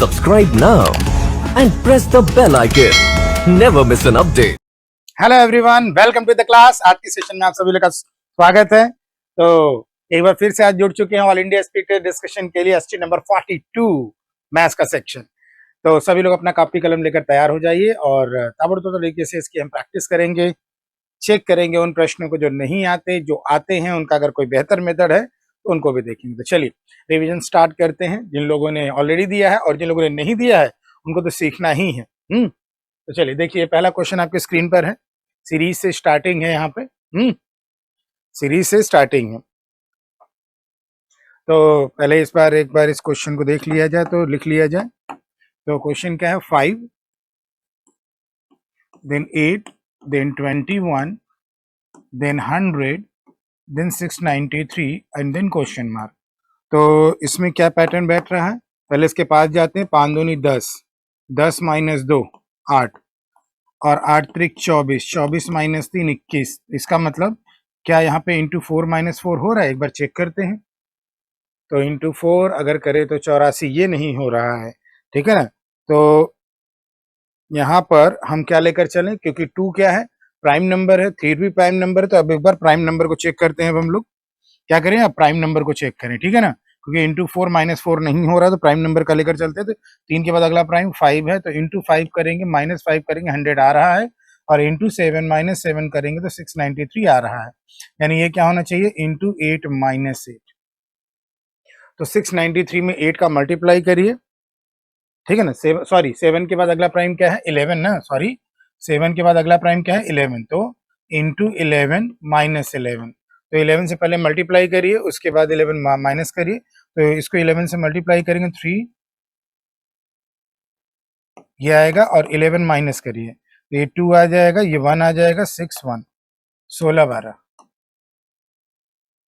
Subscribe now and press the bell icon. Never miss an update. Hello everyone, welcome to the class. आज के session में आप सभी लोग का स्वागत है। तो एक बार फिर से आज जुड़ चुके हैं ऑल इंडिया स्पीड डिस्कशन के लिए एसटी नंबर 42 मैथ्स का सेक्शन। तो सभी लोग अपना कॉपी कलम लेकर तैयार हो जाइए और ताबड़तोड़ तरीके से इसकी हम प्रैक्टिस करेंगे, चेक करेंगे उन प्रश्नों को जो नहीं आते, जो आते हैं उनका अगर कोई बेहतर मेथड है तो उनको भी देखेंगे। तो चलिए रिवीजन स्टार्ट करते हैं। जिन लोगों ने ऑलरेडी दिया है और जिन लोगों ने नहीं दिया है उनको तो सीखना ही है। तो चलिए देखिए, पहला क्वेश्चन आपके स्क्रीन पर है। सीरीज से स्टार्टिंग है यहाँ पे। सीरीज से स्टार्टिंग है। तो पहले एक बार इस क्वेश्चन को देख लिया जाए, तो लिख लिया जाए। तो क्वेश्चन क्या है? 5 then 8 then 21 then 100 then 693 and then question mark. तो इसमें क्या पैटर्न बैठ रहा है? पहले इसके पास जाते हैं। 5 दूनी 10, 10 माइनस 2 8 और 8 त्रिक 24, 24 माइनस 3 21। इसका मतलब क्या यहाँ पे इंटू 4 माइनस 4 हो रहा है? एक बार चेक करते हैं। तो इंटू 4 अगर करे तो 84, ये नहीं हो रहा है। ठीक है ना? तो यहाँ पर हम क्या लेकर चलें, क्योंकि 2 क्या है? प्राइम नंबर है, 3 भी प्राइम नंबर है। तो अब एक बार प्राइम नंबर को चेक करते हैं। अब हम लोग क्या करें? अब प्राइम नंबर को चेक करें। ठीक है ना? क्योंकि इंटू 4 माइनस 4 नहीं हो रहा, तो प्राइम नंबर का लेकर चलते हैं। तो 3 के बाद अगला प्राइम 5 है, तो इंटू 5 करेंगे, माइनस 5 करेंगे, 100 आ रहा है। और इंटू 7 माइनस 7 करेंगे तो 693 आ रहा है। यानी ये क्या होना चाहिए? Into 8 minus 8। तो 693 में 8 का मल्टीप्लाई करिए। ठीक है ना? 7 के बाद अगला प्राइम क्या है? 11 ना, सॉरी 7 के बाद अगला प्राइम क्या है? 11। तो इंटू 11 माइनस 11। तो 11 से पहले मल्टीप्लाई करिए, उसके बाद 11 माइनस करिए। तो इसको 11 से मल्टीप्लाई करेंगे 3 ये आएगा, और 11 माइनस करिए तो ये 2 आ जाएगा, ये 1 आ जाएगा, 6 1 16 12।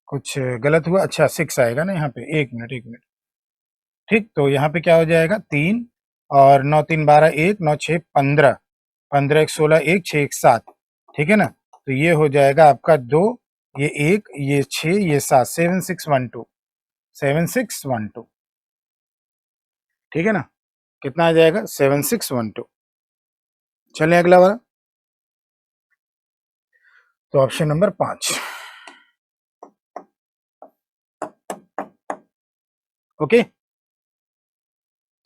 कुछ गलत हुआ? अच्छा 6 आएगा ना यहाँ पे। एक मिनट। ठीक, तो यहाँ पे क्या हो जाएगा? 3 और 9 3 12 1 9 6 15 15 1 16 1 6 1 7। ठीक है ना? तो ये हो जाएगा आपका 2, ये 1, ये 6, ये 7, 7 6 1 2 7 6 1 2। ठीक है ना? कितना आ जाएगा? 7 6 1 2। चलें अगला वाला। तो ऑप्शन नंबर 5। ओके,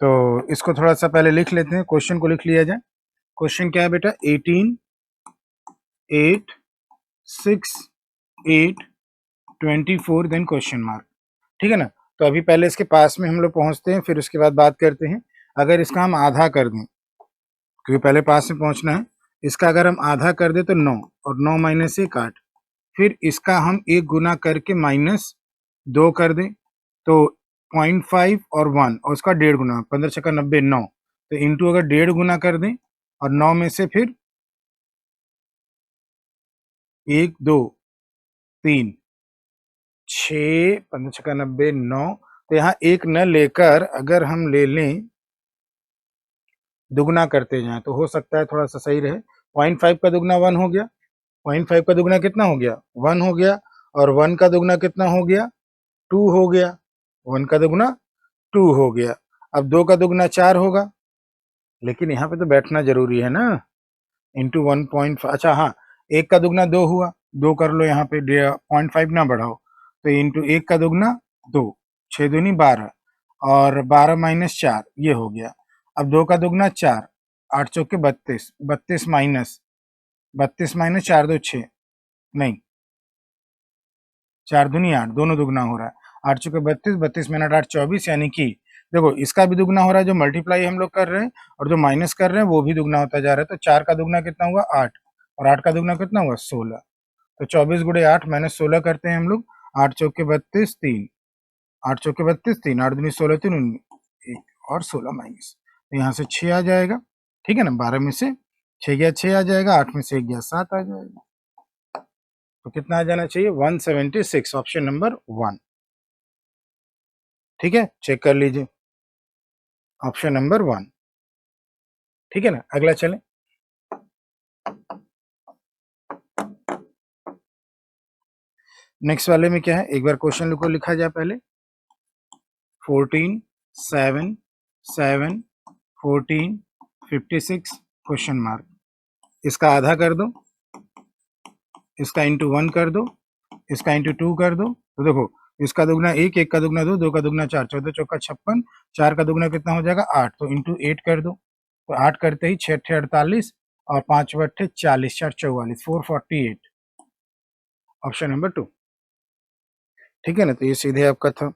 तो इसको थोड़ा सा पहले लिख लेते हैं। क्वेश्चन को लिख लिया जाए। क्वेश्चन क्या है बेटा? 18 8 6 8 24 देन क्वेश्चन मार्क। ठीक है ना? तो अभी पहले इसके पास में हम लोग पहुंचते हैं, फिर उसके बाद बात करते हैं। अगर इसका हम आधा कर दें, क्योंकि पहले पास में पहुंचना है। इसका अगर हम आधा कर दें तो 9, और 9 माइनस 1 8। फिर इसका हम 1 गुना करके माइनस 2 कर दें, तो 0.5 और 1, और उसका 1.5 गुना, 15 छक्का 90 9। तो इंटू अगर 1.5 गुना कर दें, और 9 में से फिर 1 2 3 6, 15 छक्का 90 9। तो यहाँ 1 न लेकर अगर हम ले लें, दुगना करते जाएं, तो हो सकता है थोड़ा सा सही रहे। 0.5 का दुगना 1 हो गया। 0.5 का दुगना कितना हो गया? 1 हो गया। और 1 का दुगना कितना हो गया? 2 हो गया। 1 का दुगना 2 हो गया। अब 2 का दुगना 4 होगा, लेकिन यहाँ पे तो बैठना जरूरी है ना। इंटू 1.5, अच्छा हाँ, 1 का दुगना 2 हुआ, 2 कर लो यहाँ पे, 0.5 ना बढ़ाओ। तो इंटू 1 का दुगना 2, 6 दूनी 12, और 12 माइनस 4 ये हो गया। अब 2 का दुगना 4, 8 चौके 32, 32 माइनस 4 2 6, नहीं 4 दूनी 8, दोनों दुगना हो रहा है। 8 चौके 32, 32 मिनट 8 24। यानी कि देखो, इसका भी दुगना हो रहा है, जो मल्टीप्लाई हम लोग कर रहे हैं, और जो माइनस कर रहे हैं वो भी दुगना होता जा रहा है। तो 4 का दुगना कितना हुआ? 8, और 8 का दुगना कितना हुआ? 16। तो 24 गुड़े 8 माइनस 16 करते हैं हम लोग। 8 चौके 32 3, 8 चौके 32 3, 8 दूनी 16 3 1, और 16 माइनस, तो यहाँ से 6 आ जाएगा। ठीक है ना? 12 में से 6 गया 6 आ जाएगा, 8 में से 1 गया 7 आ जाएगा। तो कितना आ जाना चाहिए? 176, ऑप्शन नंबर 1। ठीक है, चेक कर लीजिए, ऑप्शन नंबर 1। ठीक है ना? अगला चलें। नेक्स्ट वाले में क्या है? एक बार क्वेश्चन को लिखा जाए पहले। 14 7 7, 14, 56 क्वेश्चन मार्क। इसका आधा कर दो, इसका इंटू 1 कर दो, इसका इंटू 2 कर दो। तो देखो इसका दुगना 1, 1 का दुगना 2, 2 का दुगना 4, 14 चौका 56, 4 का दुगना कितना हो जाएगा 8, तो इंटू 8 कर दो। तो 8 करते ही 6 अट्ठे 48 और 5 अट्ठे 40, 4 44, 448 ऑप्शन नंबर 2। ठीक है ना, तो ये सीधे आपका था।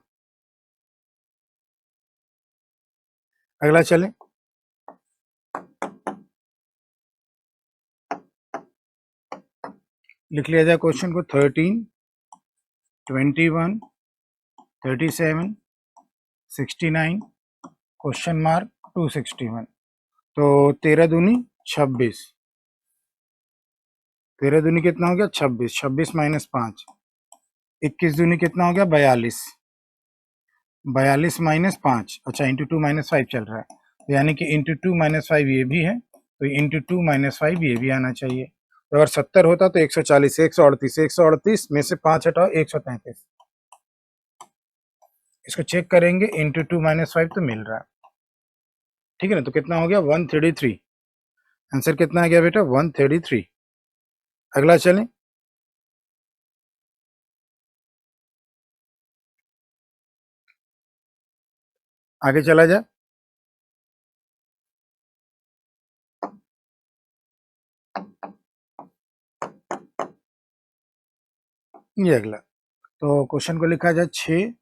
अगला चले, लिख लिया जाए क्वेश्चन को। 13, 21, 37, 69 क्वेश्चन मार्क 261। तो 13 दूनी 26, 13 दूनी कितना हो गया 26, 26 माइनस 5, 21 दूनी कितना हो गया 42, 42 माइनस 5, अच्छा इंटू 2 माइनस 5 चल रहा है, तो यानी कि इंटू 2 माइनस 5 ये भी है, तो इंटू 2 माइनस 5 ये भी आना चाहिए। तो अगर 70 होता तो 140, 138, 138 में से 5 हटाओ 133, इसको चेक करेंगे, इंटू 2 माइनस 5 तो मिल रहा है। ठीक है ना, तो कितना हो गया 133, आंसर कितना आ गया बेटा 133। अगला चलें, आगे चला जाए। ये अगला, तो क्वेश्चन को लिखा जाए 6,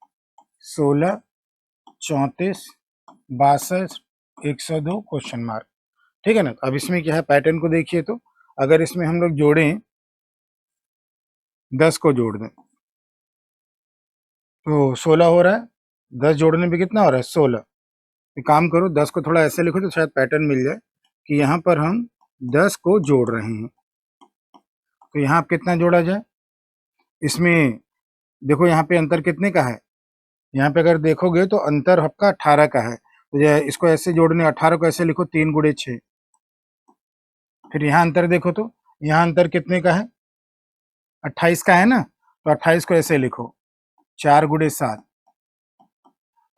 16, 34, 62, 102 क्वेश्चन मार्क। ठीक है ना, अब इसमें क्या है पैटर्न को देखिए, तो अगर इसमें हम लोग जोड़ें 10 को जोड़ दें तो 16 हो रहा है, 10 जोड़ने पे कितना हो रहा है 16। एक काम करो 10 को थोड़ा ऐसे लिखो तो शायद पैटर्न मिल जाए कि यहाँ पर हम 10 को जोड़ रहे हैं। तो यहाँ आप कितना जोड़ा जाए, इसमें देखो यहाँ पे अंतर कितने का है, यहाँ पे अगर देखोगे तो अंतर आपका 18 का है। तो इसको ऐसे जोड़ने 18 को ऐसे लिखो 3 गुणे 6। फिर यहाँ अंतर देखो तो यहाँ अंतर कितने का है 28 का है ना, तो 28 को ऐसे लिखो 4 गुणे 7।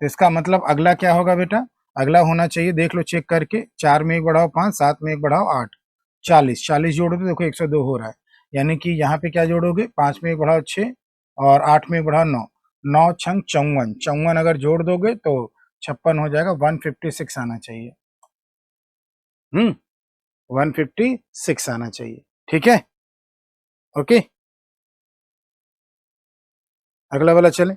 तो इसका मतलब अगला क्या होगा बेटा, अगला होना चाहिए, देख लो चेक करके, 4 में 1 बढ़ाओ 5, 7 में 1 बढ़ाओ 8, 40, 40 जोड़ो तो देखो 102 हो रहा है। यानी कि यहाँ पे क्या जोड़ोगे 5 में 1 बढ़ाओ 6 और 8 में 1 बढ़ाओ 9, 9 छंग 54, 54 अगर जोड़ दोगे तो 56 हो जाएगा, 156 आना चाहिए। 156 आना चाहिए। ठीक है, ओके, अगला वाला चले।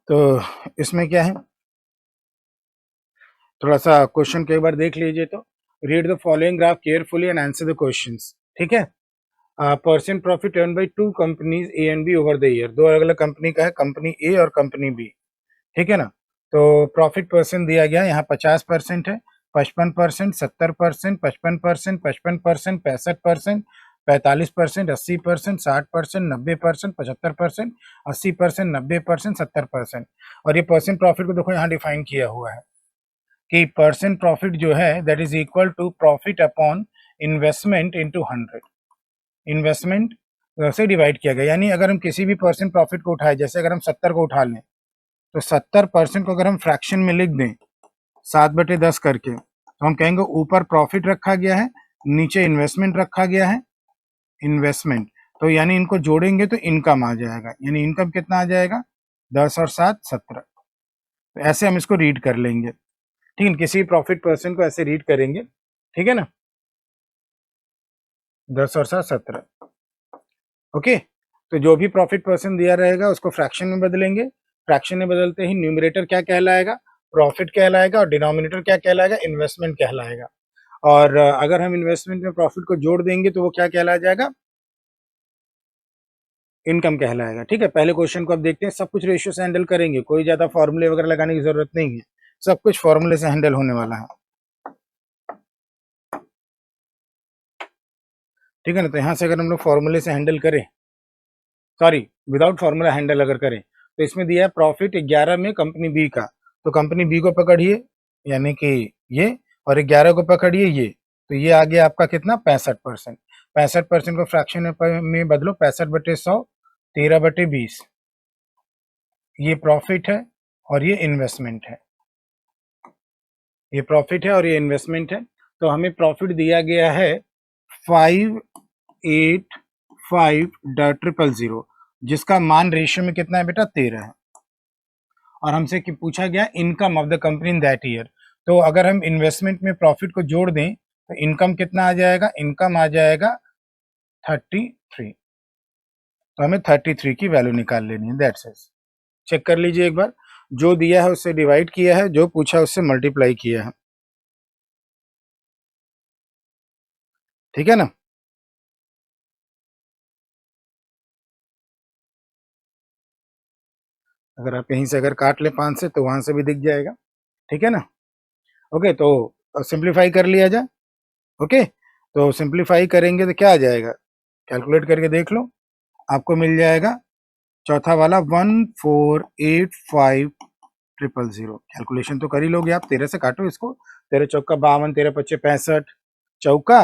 तो इसमें क्या है, थोड़ा सा क्वेश्चन को एक बार देख लीजिए। तो read the following graph carefully and answer the questions. ठीक है, percent profit earn by two companies A and B over the year, दो अलग अलग कंपनी का है, कंपनी ए और कंपनी बी। ठीक है ना, तो प्रॉफिट परसेंट दिया गया यहाँ 50% है, 55%, 70%, 55%, 55%, 65%, 45%, 80%, 60%, 90%, 75%, 80%, 90%, 70%। और ये परसेंट प्रॉफिट को देखो यहाँ डिफाइन किया हुआ है कि परसेंट प्रॉफिट जो है that is equal to profit upon investment into 100, investment से डिवाइड किया गया। यानी अगर हम किसी भी परसेंट प्रॉफिट को उठाए, जैसे अगर हम 70 को उठा लें तो 70% को अगर हम फ्रैक्शन में लिख दें 7/10 करके, तो हम कहेंगे ऊपर प्रॉफिट रखा गया है, नीचे इन्वेस्टमेंट रखा गया है, इन्वेस्टमेंट। तो यानी इनको जोड़ेंगे तो इनकम आ जाएगा, यानी इनकम कितना आ जाएगा 10 और 7 17। तो ऐसे हम इसको रीड कर लेंगे। ठीक है, किसी प्रॉफिट पर्सन को ऐसे रीड करेंगे। ठीक है ना, 10 और 7 17। ओके, तो जो भी प्रॉफिट पर्सन दिया रहेगा उसको फ्रैक्शन में बदलेंगे, फ्रैक्शन में बदलते ही न्यूमरेटर क्या कहलाएगा प्रॉफिट कहलाएगा और डिनोमिनेटर क्या कहलाएगा इन्वेस्टमेंट कहलाएगा। और अगर हम इन्वेस्टमेंट में प्रॉफिट को जोड़ देंगे तो वो क्या कहला जाएगा इनकम कहलाएगा। ठीक है, पहले क्वेश्चन को अब देखते हैं, सब कुछ रेशियो से हैंडल करेंगे, कोई ज्यादा फॉर्मूले वगैरह लगाने की जरूरत नहीं है, सब कुछ फॉर्मूले से हैंडल होने वाला है। ठीक है ना, तो यहाँ से अगर हम लोग फॉर्मूले से हैंडल करें, सॉरी विदाउट फॉर्मूला हैंडल अगर करें, तो इसमें दिया है प्रॉफिट 11 में कंपनी बी का, तो कंपनी बी को पकड़िए यानी कि ये, और 11 को पकड़िए ये, तो ये आ गया आपका कितना 65%। 65% को फ्रैक्शन में बदलो 65/100, 13/20 ये प्रॉफिट है और ये इन्वेस्टमेंट है, ये प्रॉफिट है और ये इन्वेस्टमेंट है। तो हमें प्रॉफिट दिया गया है 585000 जिसका मान रेशियो में कितना है बेटा 13 है। और हमसे कि पूछा गया income of the company in that year. तो अगर हम इन्वेस्टमेंट में प्रॉफिट को जोड़ दें तो इनकम कितना आ जाएगा, इनकम आ जाएगा 33। तो हमें 33 की वैल्यू निकाल लेनी है, दैट्स इट। चेक कर लीजिए एक बार, जो दिया है उससे डिवाइड किया है, जो पूछा उससे मल्टीप्लाई किया है, ठीक है ना। अगर आप कहीं से अगर काट ले 5 से तो वहां से भी दिख जाएगा, ठीक है ना। ओके, तो सिंप्लीफाई कर लिया जाए। ओके, तो सिंप्लीफाई करेंगे तो क्या आ जाएगा, कैलकुलेट करके देख लो, आपको मिल जाएगा चौथा वाला 1485000। कैलकुलेशन तो कर ही लोगे आप, 13 से काटो इसको, 13 चौका 52, 13 पच्चे 65, चौका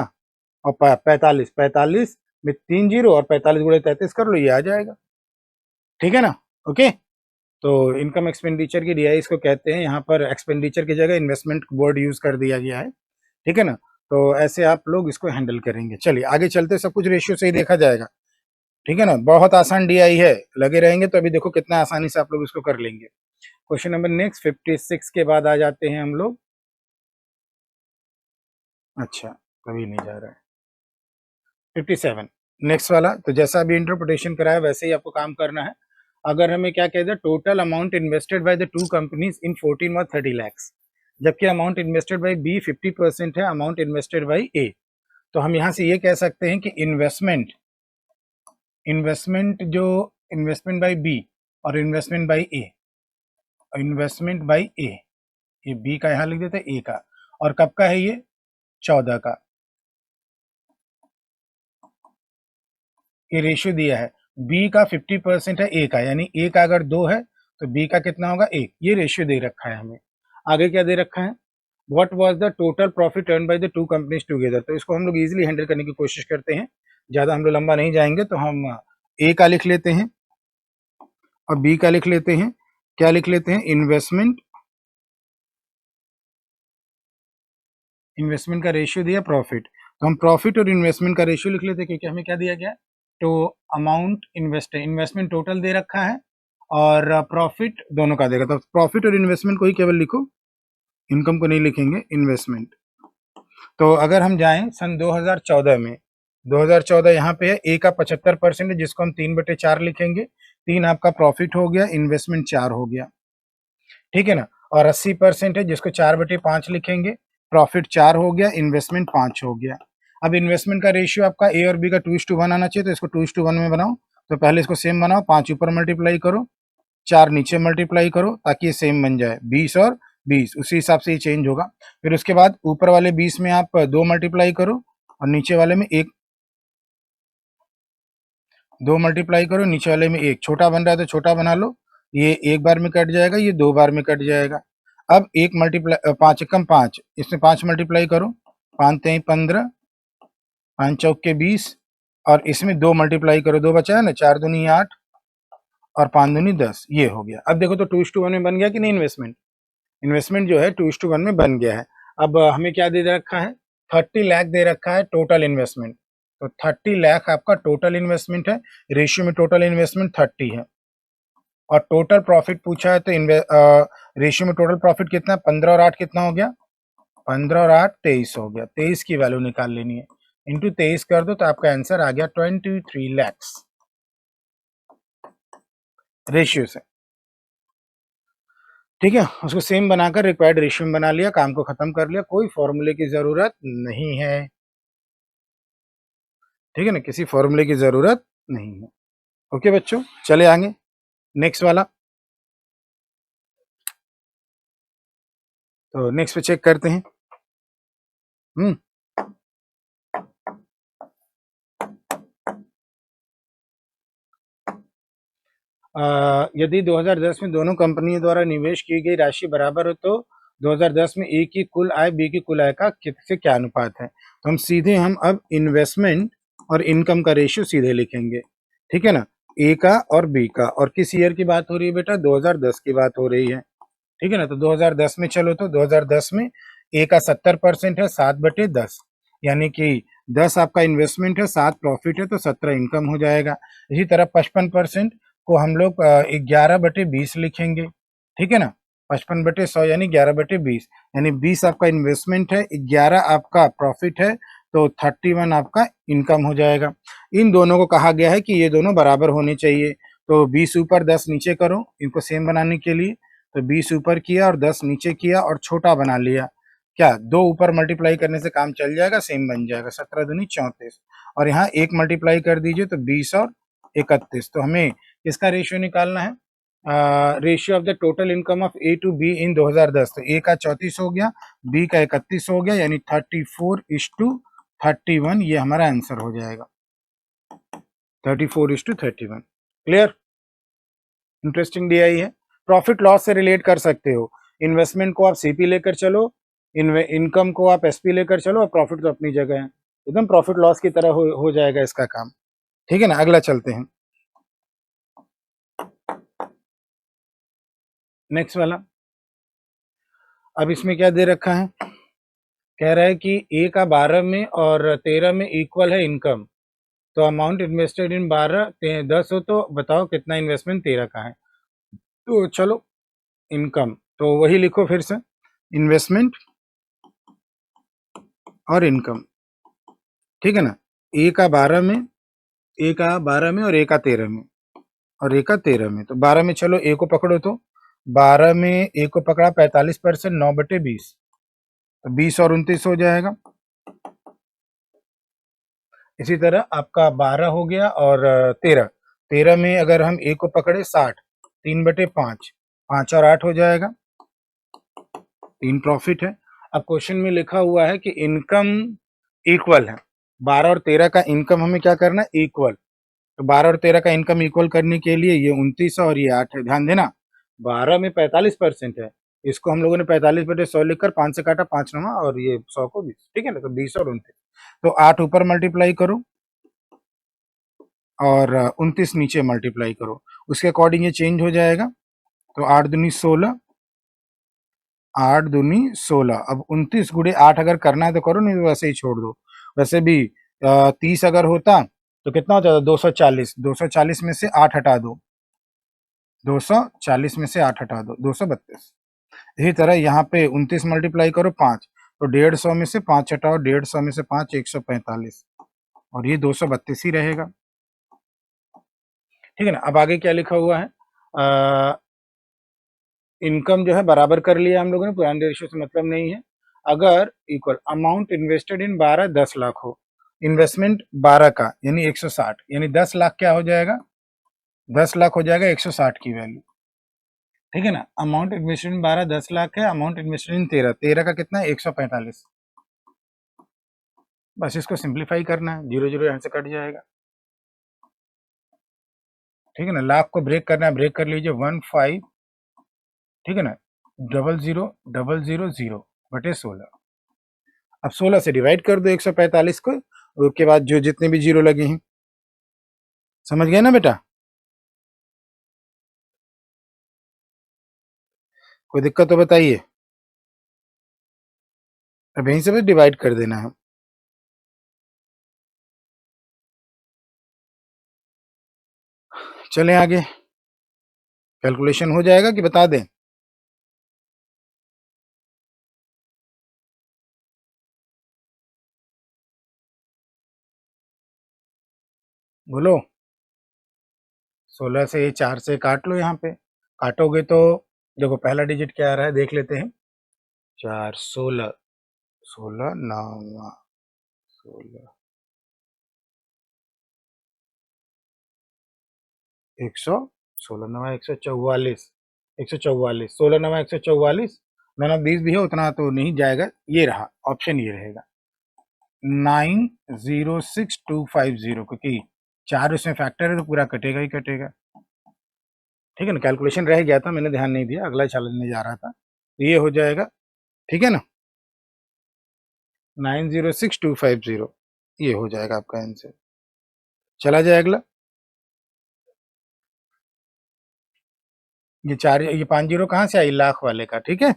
और 45, 45 में 3 जीरो और 45 गुणे 33 कर लो, ये आ जाएगा, ठीक है ना। ओके, तो इनकम एक्सपेंडिचर की डीआई इसको कहते हैं, यहाँ पर एक्सपेंडिचर की जगह इन्वेस्टमेंट वर्ड यूज कर दिया गया है, ठीक है ना। तो ऐसे आप लोग इसको हैंडल करेंगे। चलिए आगे चलते, सब कुछ रेशियो से ही देखा जाएगा, ठीक है ना। बहुत आसान डीआई है, लगे रहेंगे तो अभी देखो कितना आसानी से आप लोग इसको कर लेंगे। क्वेश्चन नंबर नेक्स्ट 56 के बाद आ जाते हैं हम लोग। अच्छा, कभी नहीं जा रहा है 57 नेक्स्ट वाला। तो जैसा अभी इंटरप्रिटेशन कराया वैसे ही आपको काम करना है। अगर हमें क्या कहते हैं, total amount invested by the two companies in 14 व 30 लैक्स, जबकि अमाउंट इन्वेस्टेड बाय बी 50% है अमाउंट इन्वेस्टेड बाय ए। तो हम यहाँ से ये कह सकते हैं कि इन्वेस्टमेंट जो इन्वेस्टमेंट बाय बी और investment by A, investment by A, ये बी का यहाँ लिख देते हैं, ए का, और कब का है ये 14 का, ये रेशियो दिया है। बी का 50% है ए का, यानी ए का अगर 2 है तो बी का कितना होगा 1, ये रेशियो दे रखा है हमें। आगे क्या दे रखा है, what was the total profit earn by the two companies together. तो इसको हम लोग इजीली हैंडल करने की कोशिश करते हैं, ज़्यादा हम लोग लंबा नहीं जाएंगे। तो हम ए का लिख लेते हैं और बी का लिख लेते हैं, क्या लिख लेते हैं, इन्वेस्टमेंट का रेशियो दिया प्रॉफिट, तो हम प्रॉफिट और इन्वेस्टमेंट का रेशियो लिख लेते हैं, क्योंकि हमें क्या दिया गया, तो अमाउंट इन्वेस्टमेंट टोटल दे रखा है और प्रॉफिट दोनों का देगा। तो प्रॉफिट और इन्वेस्टमेंट को ही केवल लिखो, इनकम को नहीं लिखेंगे, इन्वेस्टमेंट। तो अगर हम जाएं सन 2014 में, 2014 यहाँ पे है, ए का 75% है जिसको हम 3/4 लिखेंगे, 3 आपका प्रॉफिट हो गया, इन्वेस्टमेंट 4 हो गया, ठीक है ना। और 80% है जिसको 4/5 लिखेंगे, प्रॉफिट 4 हो गया, इन्वेस्टमेंट 5 हो गया। अब इन्वेस्टमेंट का रेशियो आपका ए और बी का 2:1 आना चाहिए, तो इसको 2:1 में बनाओ। तो पहले इसको सेम बनाओ, 5 ऊपर मल्टीप्लाई करो, 4 नीचे मल्टीप्लाई करो, ताकि ये सेम बन जाए, 20 और 20 उसी हिसाब से ये चेंज होगा। फिर उसके बाद ऊपर वाले 20 में आप 2 मल्टीप्लाई करो और नीचे वाले में 2 मल्टीप्लाई करो, नीचे वाले में 1, छोटा बन रहा है तो छोटा बना लो, ये एक बार में कट जाएगा, ये 2 बार में कट जाएगा। अब 1 मल्टीप्लाई 5 एकम 5, इसमें 5 मल्टीप्लाई करो, 5 तेई 15, 5 चौके 20 और इसमें 2 मल्टीप्लाई करो, 2 बचा है ना, 4 दूनी 8 और 5 दूनी 10, ये हो गया। अब देखो तो 2:1 में बन गया कि नहीं, इन्वेस्टमेंट जो है 2:1 में बन गया है। अब हमें क्या दे रखा है, 30 लाख दे रखा है टोटल इन्वेस्टमेंट, तो 30 लाख आपका टोटल इन्वेस्टमेंट है, रेशियो में टोटल इन्वेस्टमेंट 30 है। और टोटल प्रॉफिट पूछा है तो रेशियो में टोटल प्रॉफिट कितना है, 15 और 8 कितना हो गया, 15 और 8 23 हो गया, 23 की वैल्यू निकाल लेनी है, इंटू 23 कर दो तो आपका आंसर आ गया 23 लैक्स रेशियो से, ठीक है। उसको सेम बनाकर रिक्वायर्ड रेशियो में बना लिया, काम को खत्म कर लिया, कोई फॉर्मूले की जरूरत नहीं है, ठीक है ना, किसी फॉर्मूले की जरूरत नहीं है। ओके बच्चों, चले आगे नेक्स्ट वाला। तो नेक्स्ट पे चेक करते हैं। यदि 2010 में दोनों कंपनियों द्वारा निवेश की गई राशि बराबर हो तो 2010 में ए की कुल आय बी की कुल आय का किससे क्या अनुपात है। तो हम सीधे हम अब इन्वेस्टमेंट और इनकम का रेशियो सीधे लिखेंगे, ठीक है ना। ए का और बी का, और किस ईयर की बात हो रही है बेटा? 2010 की बात हो रही है, ठीक है ना। तो 2010 में चलो, तो 2010 में ए का 70% है, 7/10, यानी कि 10 आपका इन्वेस्टमेंट है, 7 प्रॉफिट है, तो 17 इनकम हो जाएगा। इसी तरह 55% को हम लोग 11/20 लिखेंगे, ठीक है ना। 55/100 यानी 11/20, यानी 20 आपका इन्वेस्टमेंट है, 11 आपका प्रॉफिट है, तो 31 आपका इनकम हो जाएगा। इन दोनों को कहा गया है कि ये दोनों बराबर होने चाहिए। तो 20 ऊपर 10 नीचे करो इनको सेम बनाने के लिए। तो 20 ऊपर किया और 10 नीचे किया और छोटा बना लिया। क्या 2 ऊपर मल्टीप्लाई करने से काम चल जाएगा? सेम बन जाएगा। 17 दूनी 34, और यहाँ 1 मल्टीप्लाई कर दीजिए तो 20 और 31। तो हमें किसका रेशियो निकालना है? Ratio of the total income of A to B in 2010। तो ए का 34 हो गया, बी का 31 हो गया, यानी 34:31 ये हमारा आंसर हो जाएगा। 34:31। क्लियर? इंटरेस्टिंग दिया ही है। प्रॉफिट लॉस से रिलेट कर सकते हो। इन्वेस्टमेंट को आप सीपी लेकर चलो, इनकम को आप एसपी लेकर चलो, और प्रॉफिट तो अपनी जगह है, एकदम प्रॉफिट लॉस की तरह हो जाएगा इसका काम, ठीक है ना। अगला चलते हैं, नेक्स्ट वाला। अब इसमें क्या दे रखा है? कह रहा है कि ए का 12 में और 13 में इक्वल है इनकम, तो अमाउंट इन्वेस्टेड इन 12 10 हो, तो बताओ कितना इन्वेस्टमेंट 13 का है। तो चलो इनकम तो वही लिखो फिर से, इन्वेस्टमेंट और इनकम, ठीक है ना। ए का 12 में, ए का 12 में और ए का 13 में, और ए का 13 में, तो 12 में चलो ए को पकड़ो, तो 12 में ए को पकड़ा 45%, 9/20, तो 20 और 29 हो जाएगा। इसी तरह आपका 12 हो गया और 13, 13 में अगर हम ए को पकड़े 60, 3/5, 5 और 8 हो जाएगा, 3 प्रॉफिट है। अब क्वेश्चन में लिखा हुआ है कि इनकम इक्वल है, 12 और 13 का इनकम हमें क्या करना है? इक्वल। तो 12 और 13 का इनकम इक्वल करने के लिए ये 29 है और ये 8 है। ध्यान देना, 12 में 45% है, इसको हम लोगों ने 45/100 लिखकर 5 से काटा, 5 नमा, और ये 100 को 20, ठीक है ना। तो 20 और 29, तो 8 ऊपर मल्टीप्लाई करो और 29 नीचे मल्टीप्लाई करो, उसके अकॉर्डिंग ये चेंज हो जाएगा। तो 8 दूनी 16, 8 दूनी 16। अब 29 गुणे 8 अगर करना है तो करो, नहीं तो वैसे ही छोड़ दो। वैसे भी 30 अगर होता तो कितना हो जाता? 240, 240 में से 8 हटा दो, 240 में से 8 हटा दो, 232। इसी तरह यहाँ पे 29 मल्टीप्लाई करो 5, तो 150 में से 5 हटाओ, 150 में से 5 145, और ये 232 ही रहेगा, ठीक है ना। अब आगे क्या लिखा हुआ है? इनकम जो है बराबर कर लिया हम लोगों ने, पुराने रेशियो से मतलब नहीं है। अगर equal amount invested in 12 10 lakh हो, इन्वेस्टमेंट 12 का यानी 160, यानी 10 लाख क्या हो जाएगा? 10 लाख हो जाएगा 160 की वैल्यू, ठीक है ना। अमाउंट इन्वेस्टेड इन 12 10 लाख है, अमाउंट इन्वेस्टेड इन 13, 13 का कितना है? 145। बस इसको सिंप्लीफाई करना है, 0 0 यहाँ से कट जाएगा, ठीक है ना। लाख को ब्रेक करना है, ब्रेक कर लीजिए, 15, ठीक है ना, 0000/16। अब 16 से डिवाइड कर दो 145 को, उसके बाद जो जितने भी जीरो लगे हैं, समझ गए ना बेटा? कोई दिक्कत तो बताइए। अब यहीं से बस डिवाइड कर देना है। चलें आगे, कैलकुलेशन हो जाएगा कि बता दें? बोलो। 16 से 4 से काट लो, यहाँ पे काटोगे तो देखो पहला डिजिट क्या आ रहा है, देख लेते हैं। 4 16, 16 9 16, 116 9 144, 144, 16 9 144, मैंने 20 भी है उतना तो नहीं जाएगा, ये रहा ऑप्शन, ये रहेगा 906250, क्योंकि 4 उसमें फैक्टर है तो पूरा कटेगा ही कटेगा, ठीक है ना। कैलकुलेशन रह गया था, मैंने ध्यान नहीं दिया, अगला चलने जा रहा था, तो ये हो जाएगा, ठीक है ना, 906250, ये हो जाएगा आपका आंसर। चला जाए अगला। ये 4 ये 5 जीरो कहाँ से आई? लाख वाले का, ठीक है।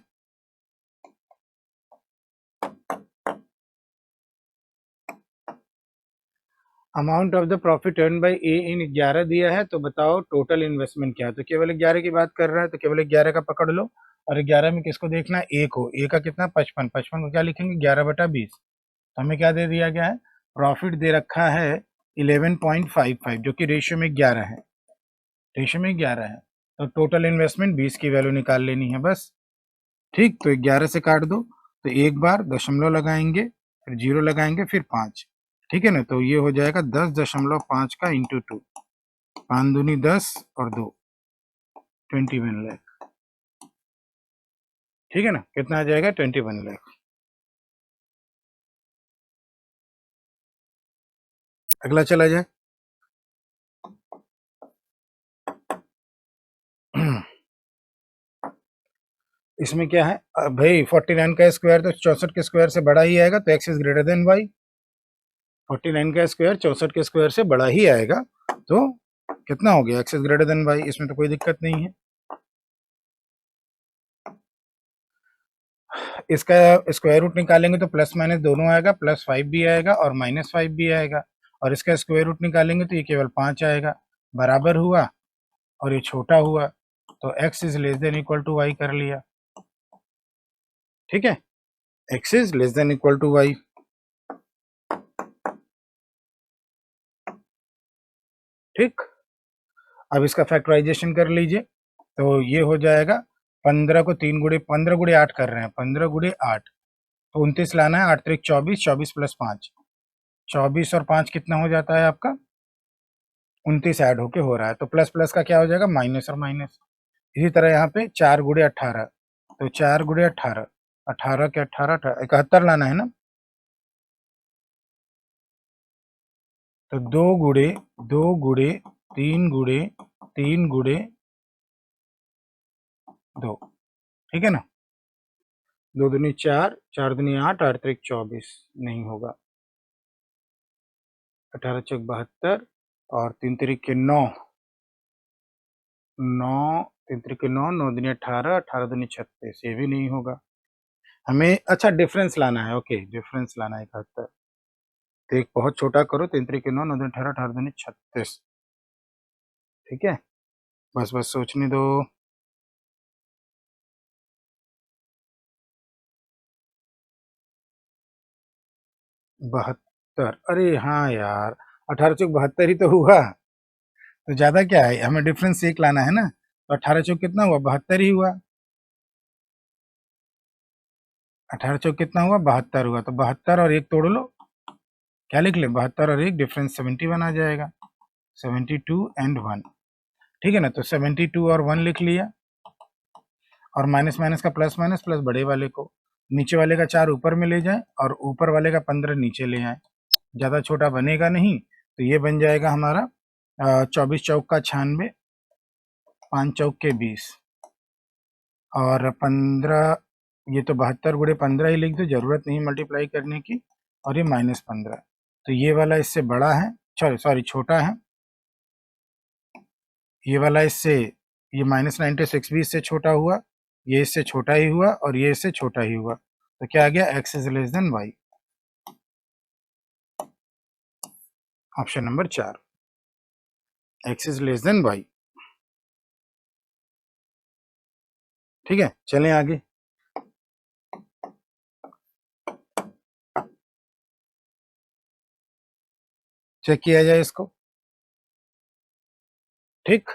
Amount of the profit earn by A in 11 दिया है, तो बताओ टोटल इन्वेस्टमेंट क्या है? तो केवल 11 की बात कर रहा है, तो केवल 11 का पकड़ लो, और 11 में किसको देखना है? ए को। ए का कितना? 55। 55 को क्या लिखेंगे? 11/20। तो हमें क्या दे दिया गया है? प्रॉफिट दे रखा है 11.55, जो कि रेशियो में 11 है, रेशियो में 11 है। तो टोटल इन्वेस्टमेंट 20 की वैल्यू निकाल लेनी है बस, ठीक। तो 11 से काट दो, तो एक बार दशमलव लगाएंगे, फिर जीरो लगाएंगे, फिर 5, ठीक है ना। तो ये हो जाएगा 10.5 का इंटू 2, 5 दूनी 10 और 2 21 लाख, ठीक है ना। कितना आ जाएगा? 21 लाख। अगला चला जाए। इसमें क्या है भाई? 49 का स्क्वायर तो 64 के स्क्वायर से बड़ा ही आएगा, तो x is greater than y. 49 का स्क्वायर 64 के स्क्वायर से बड़ा ही आएगा, तो कितना हो गया? X is greater than y. इसमें तो कोई दिक्कत नहीं है। इसका स्क्वायर रूट निकालेंगे तो प्लस माइनस दोनों आएगा, +5 भी आएगा और -5 भी आएगा, और इसका स्क्वायर रूट निकालेंगे तो ये केवल 5 आएगा। बराबर हुआ और ये छोटा हुआ, तो x is less than equal to y कर लिया, ठीक है। x is less than equal to y, ठीक। अब इसका फैक्टराइजेशन कर लीजिए, तो ये हो जाएगा 15 को 3 गुणे 15 गुणे 8 कर रहे हैं, 15 गुणे 8, तो 29 लाना है, 8 त्रिक 24, 24 + 5, 24 और 5 कितना हो जाता है आपका? 29 ऐड होके हो रहा है, तो प्लस प्लस का क्या हो जाएगा? माइनस और माइनस। इसी तरह यहाँ पे 4 गुणे 18, तो 4 गुणे 18, 18 के 18 71 लाना है ना, तो 2 गुणे 3 गुणे 3 गुणे 2, ठीक है ना। 2 दूनी 4, 4 दूनी 8, 8 त्रिक 24, नहीं होगा। 18 चौक 72 और 3 त्रिक के 9, 9 3 त्रिक के 9, 9 दूनी 18, 18 दूनी 36, ये भी नहीं होगा। हमें अच्छा डिफरेंस लाना है, ओके डिफरेंस लाना है 71। तो एक बहुत छोटा करो, 3 त्रिक के 9, 9 दूनी 18, 18 दूनी 36, ठीक है। बस बस सोचने दो। बहत्तर, अरे हाँ यार, 18 चौक 72 ही तो हुआ, तो ज्यादा क्या है? हमें डिफरेंस एक लाना है ना, तो 18 चौक कितना हुआ? 72 ही हुआ। 18 चौक कितना हुआ? 72 हुआ, तो 72 और एक तोड़ लो, क्या लिख ले? 72 और एक, डिफरेंस 71 आ जाएगा, 72 एंड 1, ठीक है ना। तो 72 और 1 लिख लिया, और माइनस माइनस का प्लस माइनस, प्लस बड़े वाले को, नीचे वाले का 4 ऊपर में ले जाए और ऊपर वाले का 15 नीचे ले आए, ज़्यादा छोटा बनेगा नहीं, तो ये बन जाएगा हमारा 24 चौक का 96, 5 चौक के 20, और 15, ये तो 72 गुणे 15 ही लिख दो, जरूरत नहीं मल्टीप्लाई करने की, और ये -15, तो ये वाला इससे बड़ा है, सॉरी छोटा है, ये वाला इससे, ये -96 भी इससे छोटा हुआ, ये इससे छोटा ही हुआ, और ये इससे छोटा ही हुआ, तो क्या आ गया? x is less than y, option number 4, x is less than y, ठीक है। चलें आगे। चेक किया जाए इसको, ठीक।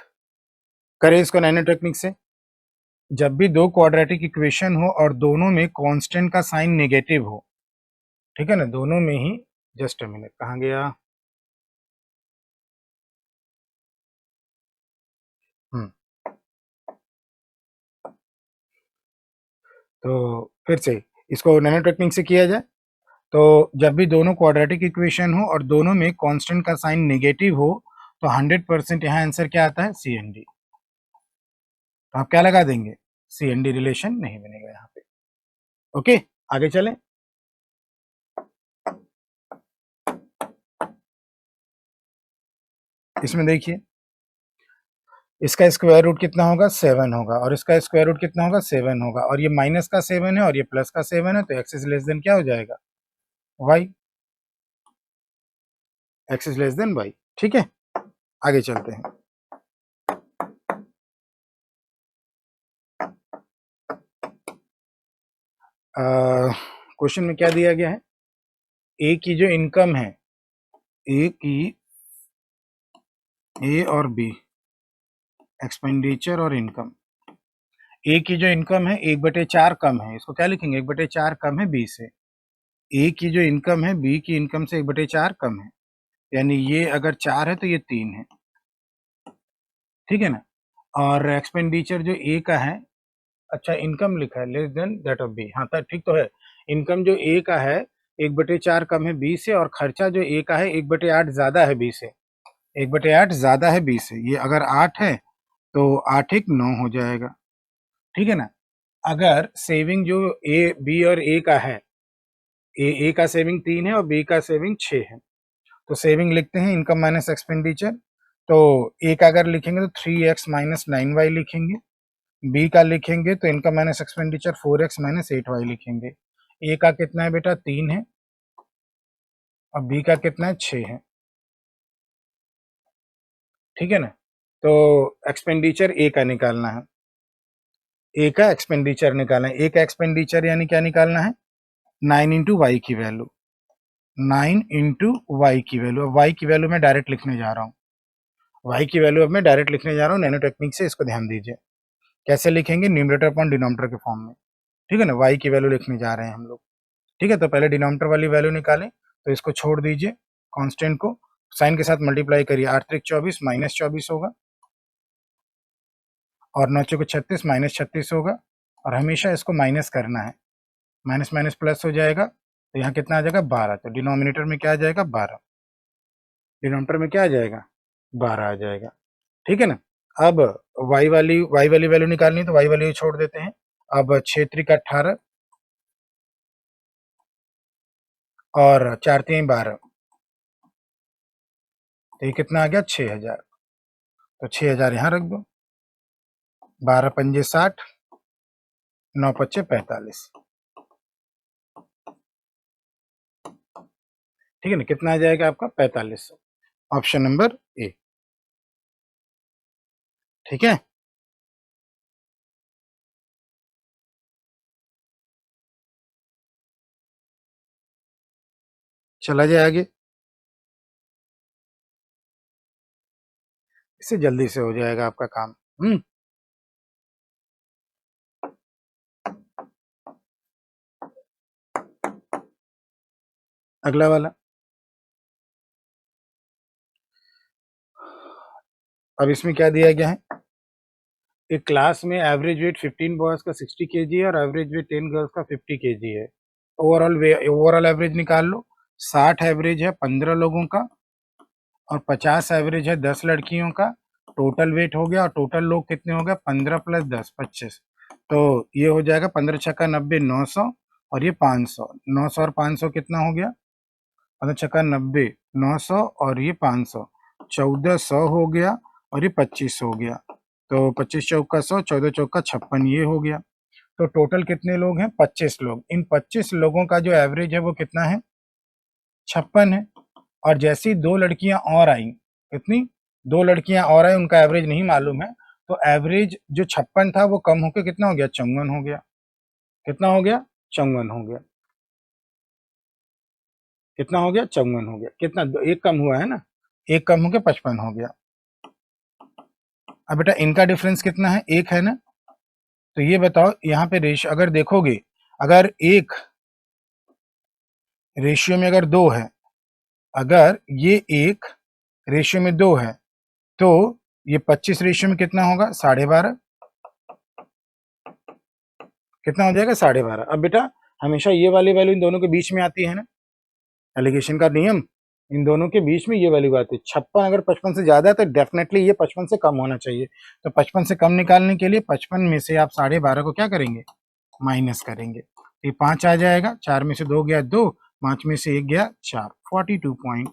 करें इसको नैनो टेक्निक से। जब भी दो क्वाड्रेटिक इक्वेशन हो और दोनों में कांस्टेंट का साइन नेगेटिव हो, ठीक है ना, दोनों में ही, जस्ट अ मिनट, कहाँ गया? तो फिर से इसको नैनो टेक्निक से किया जाए, तो जब भी दोनों क्वाड्रेटिक इक्वेशन हो और दोनों में कांस्टेंट का साइन नेगेटिव हो, तो 100% यहाँ आंसर क्या आता है? C and D. तो आप क्या लगा देंगे? सी एन डी रिलेशन नहीं बनेगा यहाँ पे, ओके। आगे चलें। इसमें देखिए, इसका स्क्वायर रूट कितना होगा 7 होगा और इसका स्क्वायर रूट कितना होगा 7 होगा और ये माइनस का 7 है और ये प्लस का 7 है, तो एक्स इज लेस देन क्या हो जाएगा y, x is less than y. ठीक है, आगे चलते हैं। क्वेश्चन में क्या दिया गया है, ए की जो इनकम है, ए की, ए और बी, एक्सपेंडिचर और इनकम, ए की जो इनकम है 1/4 कम है, इसको क्या लिखेंगे 1/4 कम है बी से। ए की जो इनकम है बी की इनकम से 1/4 कम है, यानी ये अगर 4 है तो ये 3 है, ठीक है ना। और एक्सपेंडिचर जो ए का है, अच्छा इनकम लिखा है less than that of B, हाँ ठीक तो है। इनकम जो ए का है 1/4 कम है बी से, और खर्चा जो ए का है 1/8 ज्यादा है बी से, 1/8 ज्यादा है बी से। ये अगर 8 है तो 8 एक 9 हो जाएगा, ठीक है ना। अगर सेविंग जो ए बी और ए का है, ए का सेविंग 3 है और बी का सेविंग 6 है, तो सेविंग लिखते हैं इनकम माइनस एक्सपेंडिचर। तो ए का अगर लिखेंगे तो 3x माइनस 9y लिखेंगे, बी का लिखेंगे तो income minus expenditure 4x minus 8y लिखेंगे। ए का कितना है बेटा 3 है और बी का कितना है 6 है, ठीक है ना। तो एक्सपेंडिचर ए का निकालना है, ए का एक्सपेंडिचर निकालना है। ए का एक्सपेंडिचर यानी क्या निकालना है 9 इंटू वाई की वैल्यू, 9 इंटू वाई की वैल्यू। अब वाई की वैल्यू मैं डायरेक्ट लिखने जा रहा हूँ, वाई की वैल्यू अब मैं डायरेक्ट लिखने जा रहा हूँ नैनो टेक्निक से, इसको ध्यान दीजिए। कैसे लिखेंगे, न्यूमरेटर अपॉन डिनोमिनेटर के फॉर्म में, ठीक है ना। वाई की वैल्यू लिखने जा रहे हैं हम लोग, ठीक है। तो पहले डिनोमिनेटर वाली वैल्यू निकालें, तो इसको छोड़ दीजिए, कांस्टेंट को साइन के साथ मल्टीप्लाई करिए, 8 त्रिक 24 माइनस 24 होगा और 9 चौके 36 माइनस 36 होगा, और हमेशा इसको माइनस करना है, माइनस माइनस प्लस हो जाएगा, तो यहाँ कितना आ जाएगा 12, तो डिनोमिनेटर में क्या आ जाएगा 12, डिनोमिनेटर में क्या आ जाएगा 12 आ जाएगा, ठीक है ना। अब वाई वाली वैल्यू निकालनी है, तो वाई वैल्यू छोड़ देते हैं। अब 6 त्रिक 18 और 4 3 12, तो ये कितना आ गया 6000, तो 6000 यहाँ रख दो, 12 पंजे 60, 9 पच्चे 45, ठीक है ना। कितना आ जाएगा आपका 4500, ऑप्शन नंबर ए, ठीक है। चला जाए आगे, इससे जल्दी से हो जाएगा आपका काम। अगला वाला, अब इसमें क्या दिया गया है, एक क्लास में एवरेज वेट 15 बॉयज का 60 केजी है और एवरेज वेट 10 गर्ल्स का 50 केजी है। ओवरऑल एवरेज निकाल लो, 60 एवरेज है 15 लोगों का और 50 एवरेज है 10 लड़कियों का, टोटल वेट हो गया, और टोटल लोग कितने हो गए 15 प्लस 10 25, तो ये हो जाएगा 15 छक्का 90 900 और ये 500, 900 और 500 कितना हो गया, 15 छक्का 90 900 और ये 500, 1400 हो गया और ये 25 हो गया, तो 25 चौका 100, 14 चौका 56, ये हो गया। तो टोटल कितने लोग हैं 25 लोग, इन 25 लोगों का जो एवरेज है वो कितना है 56 है। और जैसी 2 लड़कियां और आई, कितनी 2 लड़कियां और आई, उनका एवरेज नहीं मालूम है, तो एवरेज जो 56 था वो कम होकर कितना हो गया 54 हो गया, कितना हो गया 54 हो गया, कितना हो गया 54 हो गया, कितना एक कम हुआ है ना, एक कम होकर 55 हो गया। अब बेटा इनका डिफरेंस कितना है, एक है ना, तो ये बताओ यहाँ पे रेशियो अगर देखोगे, अगर एक रेशियो में अगर 2 है, अगर ये एक रेशियो में 2 है, तो ये 25 रेशियो में कितना होगा 12.5, कितना हो जाएगा 12.5। अब बेटा हमेशा ये वाली वैल्यू इन दोनों के बीच में आती है ना, एलिगेशन का नियम, इन दोनों के बीच में ये वैल्यू आती है। 56 अगर 55 से ज्यादा है तो डेफिनेटली ये 55 से कम होना चाहिए, तो 55 से कम निकालने के लिए 55 में से आप 12.5 को क्या करेंगे माइनस करेंगे, ये 5 आ जाएगा, 4 में से 2 गया 2, 5 में से 1 गया 4, 42 पॉइंट।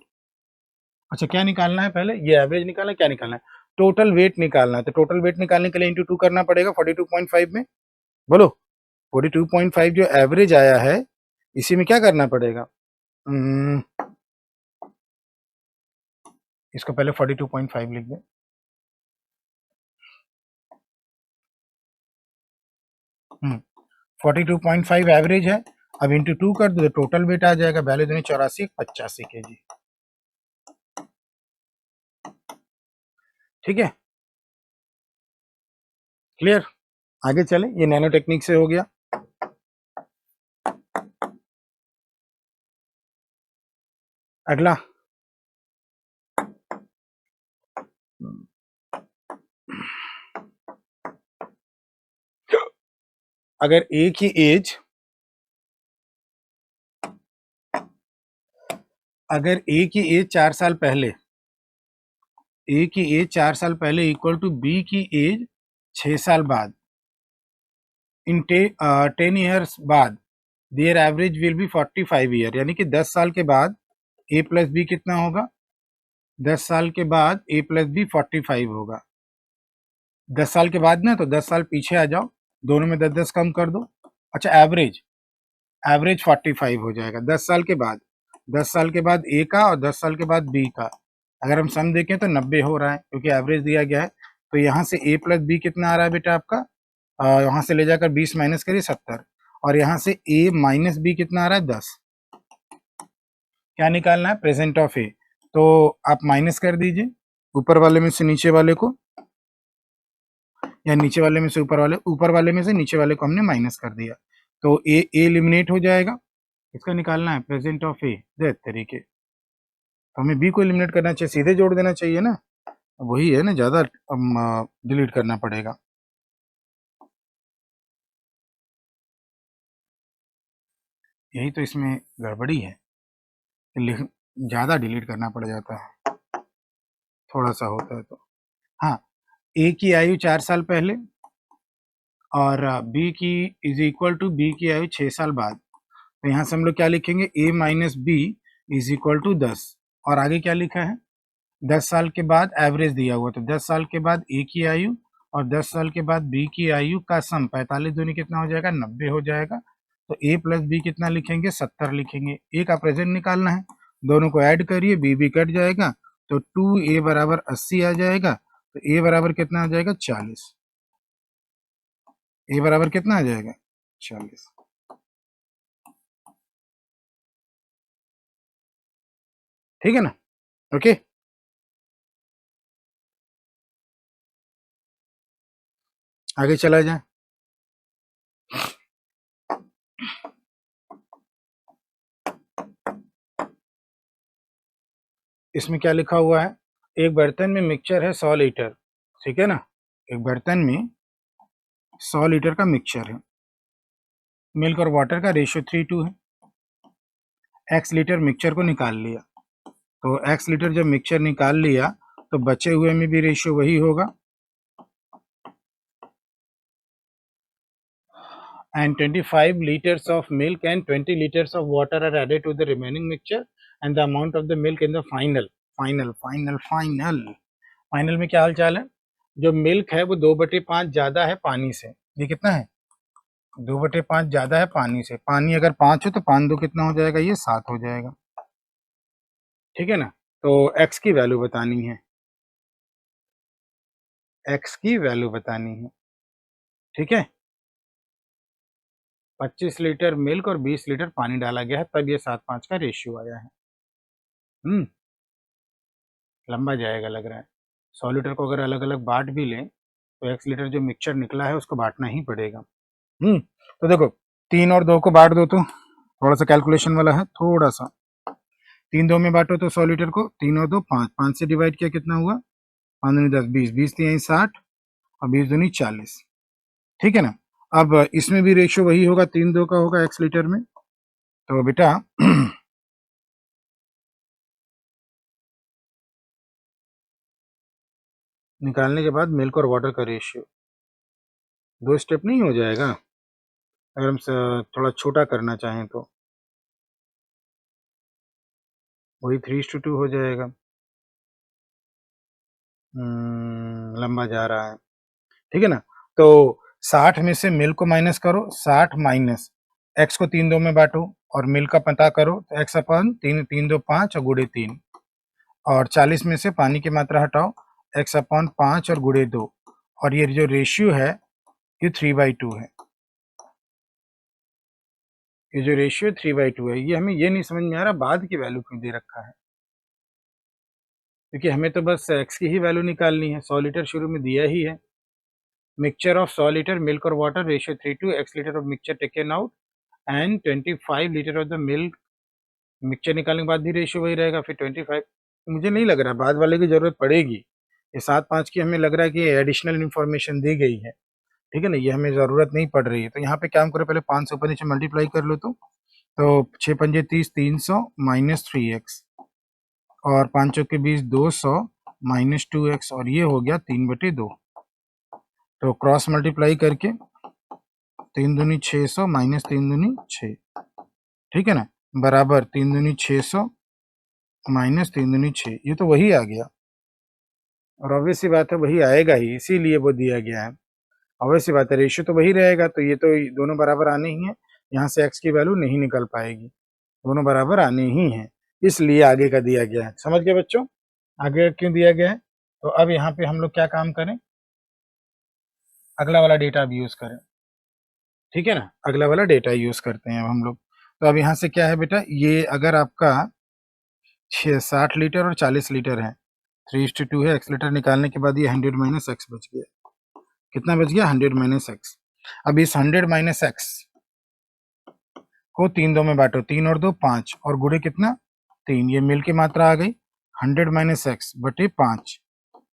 अच्छा क्या निकालना है पहले, ये एवरेज निकालना है, क्या निकालना है, टोटल वेट निकालना है, तो टोटल वेट निकालने के लिए इंटू 2 करना पड़ेगा 42.5 में। बोलो 42.5 जो एवरेज आया है, इसी में क्या करना पड़ेगा? इसको पहले 42.5 लिख दें। हम्म 42.5 एवरेज है। अब इंटू 2 कर दो तो टोटल वेट आ जाएगा, वैल्यू देनी 84 kg। ठीक है, क्लियर? आगे चले, ये नैनो टेक्निक से हो गया। अगला, अगर एक ही एज अगर एक ही एज 4 साल पहले, ए की एज 4 साल पहले इक्वल टू बी की एज 6 साल बाद, इन 10 ईयर्स बाद there average will be 45 year, यानी कि 10 साल के बाद ए प्लस बी कितना होगा? 10 साल के बाद ए प्लस बी 45 होगा। 10 साल के बाद ना, तो 10 साल पीछे आ जाओ, दोनों में 10-10 कम कर दो। अच्छा, एवरेज 45 हो जाएगा 10 साल के बाद। 10 साल के बाद ए का और 10 साल के बाद बी का, अगर हम सम देखें तो 90 हो रहा है, क्योंकि एवरेज दिया गया है। तो यहाँ से ए प्लस बी कितना आ रहा है बेटा आपका? यहाँ से ले जाकर 20 माइनस करिए 70, और यहाँ से ए माइनस बी कितना आ रहा है? 10। क्या निकालना है? प्रेजेंट ऑफ ए। तो आप माइनस कर दीजिए ऊपर वाले में से नीचे वाले को, या नीचे वाले में से ऊपर वाले में से नीचे वाले को हमने माइनस कर दिया, तो ए एलिमिनेट हो जाएगा। इसका निकालना है प्रेजेंट ऑफ ए, तरीके। तो हमें बी को एलिमिनेट करना चाहिए, सीधे जोड़ देना चाहिए ना, वही है ना, ज्यादा डिलीट करना पड़ेगा। यही तो इसमें गड़बड़ी है, ज्यादा डिलीट करना पड़ जाता है, थोड़ा सा होता है तो। हाँ, ए की आयु 4 साल पहले और बी की इज इक्वल टू बी की आयु 6 साल बाद, तो यहाँ से हम लोग क्या लिखेंगे? A minus B is equal to 10, और आगे क्या लिखा है? 10 साल के बाद एवरेज दिया हुआ, तो 10 साल के बाद ए की आयु और 10 साल के बाद बी की आयु का सम 45 दूनी कितना हो जाएगा? 90 हो जाएगा। तो ए प्लस बी कितना लिखेंगे? 70 लिखेंगे। ए का प्रेजेंट निकालना है, दोनों को ऐड करिए, बी भी कट जाएगा, तो 2a बराबर 80 आ जाएगा। तो ए बराबर कितना आ जाएगा? 40। ए बराबर कितना आ जाएगा? 40। ठीक है ना? ओके, आगे चला जाए। इसमें क्या लिखा हुआ है? एक बर्तन में मिक्सचर है 100 लीटर, ठीक है ना? एक बर्तन में 100 लीटर का मिक्सचर है, मिल्क और वाटर का रेशियो 3:2 है। एक्स लीटर मिक्सचर को निकाल लिया, तो एक्स लीटर जब मिक्सचर निकाल लिया तो बचे हुए में भी रेशियो वही होगा, and 25 liters of milk and 20 liters of water are added to the remaining mixture and the amount of the milk in the final में क्या हाल चाल है? जो मिल्क है वो 2/5 ज्यादा है पानी से। ये कितना है? 2/5 ज्यादा है पानी से। पानी अगर 5 हो तो 5×2 कितना हो जाएगा? ये 7 हो जाएगा। ठीक है ना? तो एक्स की वैल्यू बतानी है, एक्स की वैल्यू बतानी है। ठीक है, 25 लीटर मिल्क और 20 लीटर पानी डाला गया है, तब ये 7:5 का रेशियो आया है। लंबा जाएगा लग रहा है। 100 लीटर को अगर अलग अलग बांट भी लें तो x लीटर जो मिक्सचर निकला है उसको बांटना ही पड़ेगा। तो देखो 3 और 2 को बांट दो, तो थोड़ा सा कैलकुलेशन वाला है, थोड़ा सा। 3 2 में बांटो तो 100 लीटर को, 3 और 2 5, 5 से डिवाइड किया कितना हुआ? 5 दूनी 10, 20, 20 3 60 और 20 दूनी 40। ठीक है ना? अब इसमें भी रेशियो वही होगा, 3 2 का होगा x लीटर में। तो बेटा निकालने के बाद मिल्क और वाटर का रेशियो 2 स्टेप नहीं हो जाएगा अगर हम थोड़ा छोटा करना चाहें तो? वही 3:2 हो जाएगा। लंबा जा रहा है, ठीक है ना। तो 60 में से मिल को माइनस करो, 60 माइनस एक्स को 3 2 में बांटो और मिल का पता करो, तो एक्स अपन 3 3 2 5 और गुड़े 3, और 40 में से पानी की मात्रा हटाओ, एक्स अपॉन 5 और गुड़े 2, और ये जो रेशियो है ये 3/2 है। ये जो रेशियो 3/2 है, ये हमें ये नहीं समझ में आ रहा बाद की वैल्यू क्यों दे रखा है, क्योंकि हमें तो बस एक्स की ही वैल्यू निकालनी है। 100 लीटर शुरू में दिया ही है। मिक्सचर ऑफ 100 लीटर मिल्क और water ratio 3 to x litre of mixture taken out and 25 litre of the milk. Mixture निकालने के बाद भी रेशियो वही रहेगा, फिर 25। मुझे नहीं लग रहा बाद वाले की जरूरत पड़ेगी। ये 7 5 की हमें लग रहा है कि एडिशनल इन्फॉर्मेशन दी गई है, ठीक है ना, ये हमें जरूरत नहीं पड़ रही है। तो यहाँ पे क्या हम करें, पहले 5 से ऊपर नीचे मल्टीप्लाई कर लो, तो 6 पंजे 30, 300 माइनस 3x, और 5 चौके 20, 200 माइनस 2x, और ये हो गया 3/2। तो क्रॉस मल्टीप्लाई करके 3 दूनी 600 माइनस 3 दूनी 6, ठीक है ना, बराबर 3 दूनी 600 माइनस 3 दूनी 6, ये तो वही आ गया, और ऑब्वियस सी बात है वही आएगा ही, इसीलिए वो दिया गया है। ऑब्वियस सी बात है रेशियो तो वही रहेगा, तो ये तो दोनों बराबर आने ही है, यहाँ से x की वैल्यू नहीं निकल पाएगी, दोनों बराबर आने ही हैं, इसलिए आगे का दिया गया है। समझ गए बच्चों, आगे क्यों दिया गया है। तो अब यहाँ पे हम लोग क्या काम करें, अगला वाला डेटा अब यूज करें, ठीक है ना, अगला वाला डेटा यूज करते हैं अब हम लोग। तो अब यहाँ से क्या है बेटा, ये अगर आपका 60 लीटर और 40 लीटर है, 3:2 है, x लीटर निकालने के बाद ये 100 माइनस एक्स बच गया। कितना बच गया, 100 माइनस एक्स। अब इस 100 माइनस एक्स को 3 2 में बांटो, 3 और 2 5, और गुड़े कितना 3, ये मिल की मात्रा आ गई 100 माइनस एक्स बटे 5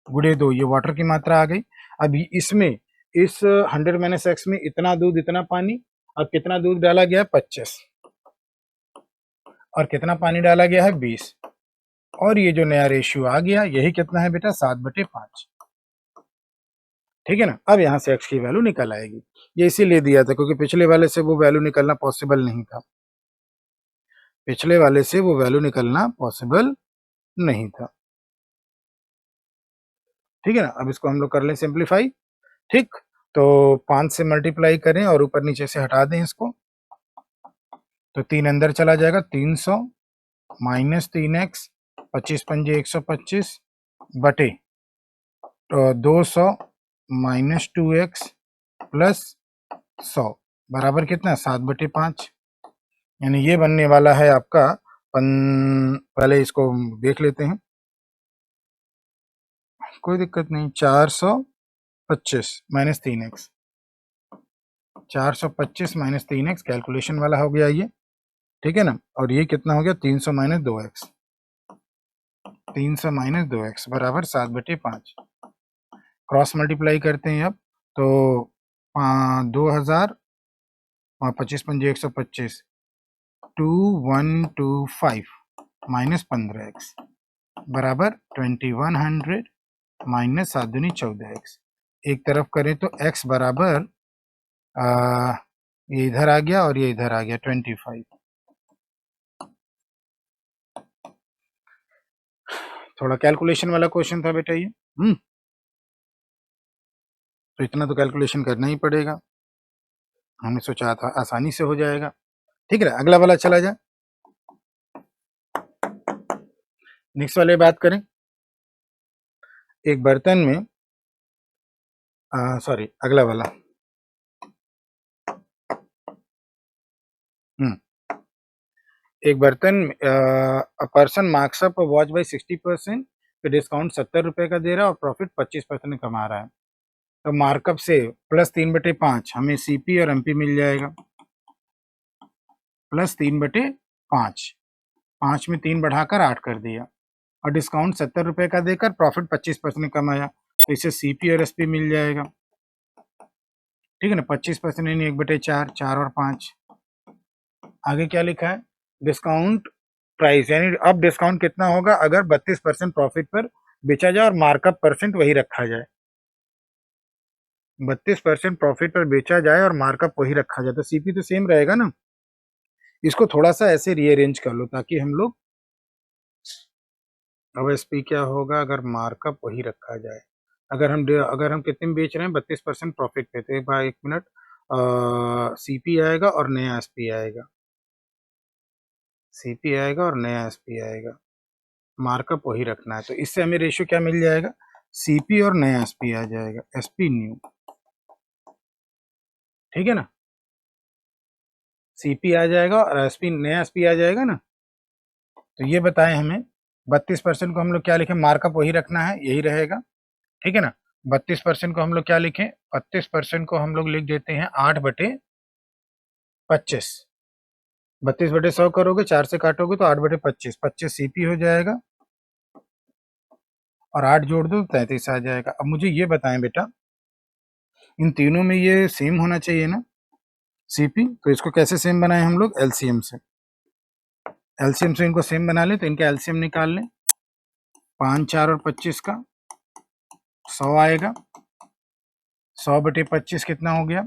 गुड़े 2, ये वाटर की मात्रा आ गई। अब इसमें इस 100 माइनस एक्स में इतना दूध इतना पानी, अब कितना दूध डाला गया है 25, और कितना पानी डाला गया है 20, और ये जो नया रेशियो आ गया यही कितना है बेटा 7/5, ठीक है ना। अब यहाँ से x की वैल्यू निकल आएगी, ये इसीलिए दिया था क्योंकि पिछले वाले से वो वैल्यू निकलना पॉसिबल नहीं था, पिछले वाले से वो वैल्यू निकलना पॉसिबल नहीं था, ठीक है ना। अब इसको हम लोग कर लें सिंप्लीफाई, ठीक। तो 5 से मल्टीप्लाई करें और ऊपर नीचे से हटा दें इसको, तो 3 अंदर चला जाएगा, 300 माइनस 3x, 25 पंजे 125 बटे तो 200 माइनस 2x प्लस 100 बराबर कितना 7/5, यानी ये बनने वाला है आपका पहले इसको देख लेते हैं, कोई दिक्कत नहीं, 425 minus 3x, 425 minus 3x calculation वाला हो गया ये, ठीक है ना। और ये कितना हो गया 300 माइनस 2x, 300 माइनस 2x बराबर 7/5। क्रॉस मल्टीप्लाई करते हैं अब, तो 2000 25 पंजे 125 2125 माइनस 15x बराबर 2100 माइनस 7 दूनी 14x। एक तरफ करें तो x बराबर ये इधर आ गया और ये इधर आ गया 25। थोड़ा कैलकुलेशन वाला क्वेश्चन था बेटा ये, तो इतना तो कैलकुलेशन करना ही पड़ेगा, हमने सोचा था आसानी से हो जाएगा, ठीक है। अगला वाला चला जाए, नेक्स्ट वाले बात करें। एक बर्तन में सॉरी अगला वाला, एक बर्तन person marks up watch by 60%, तो डिस्काउंट 70 रुपए का दे रहा है और प्रॉफिट 25% कमा रहा है। तो मार्कअप से प्लस 3/5 हमें सीपी और एमपी मिल जाएगा, प्लस 3/5, 5 में 3 बढ़ाकर 8 कर दिया, और डिस्काउंट 70 रुपए का देकर प्रॉफिट 25% कमाया, तो इसे सीपी और एसपी मिल जाएगा, ठीक है ना। 25% यानी 1/4, 4 और 5। आगे क्या लिखा है, डिस्काउंट प्राइस, यानी अब डिस्काउंट कितना होगा अगर 32% प्रॉफिट पर बेचा जाए और मार्कअप परसेंट वही रखा जाए, 32% प्रॉफिट पर बेचा जाए और मार्कअप वही रखा जाए, तो सीपी तो सेम रहेगा ना। इसको थोड़ा सा ऐसे रीअरेंज कर लो ताकि हम लोग, अब एसपी क्या होगा अगर मार्कअप वही रखा जाए, अगर हम कितने में बेच रहे हैं, 32% प्रॉफिट पे। तो एक बार 1 मिनट, सीपी आएगा और नया एसपी आएगा, सीपी आएगा और नया एसपी आएगा, मार्कअप वही रखना है। तो इससे हमें रेशियो क्या मिल जाएगा, सीपी और नया एसपी आ जाएगा, एसपी न्यू, ठीक है ना, सीपी आ जाएगा और एसपी, नया एसपी आ जाएगा ना। तो ये बताएं हमें 32% को हम लोग क्या लिखें, मार्कअप वही रखना है, यही रहेगा, ठीक है ना। 32% को हम लोग क्या लिखें, 32% को हम लोग लिख देते हैं 8/25। 32/100 करोगे, 4 से काटोगे तो 8/25, 25 सीपी हो जाएगा और 8 जोड़ दो 33 आ जाएगा। अब मुझे ये बताएं बेटा, इन तीनों में ये सेम होना चाहिए ना सीपी, तो इसको कैसे सेम बनाएं हम लोग, एलसीएम से। एलसीएम से इनको सेम बना लें, तो इनका एलसीएम निकाल लें, 5, 4 और 25 का 100 आएगा, 100/25 कितना हो गया,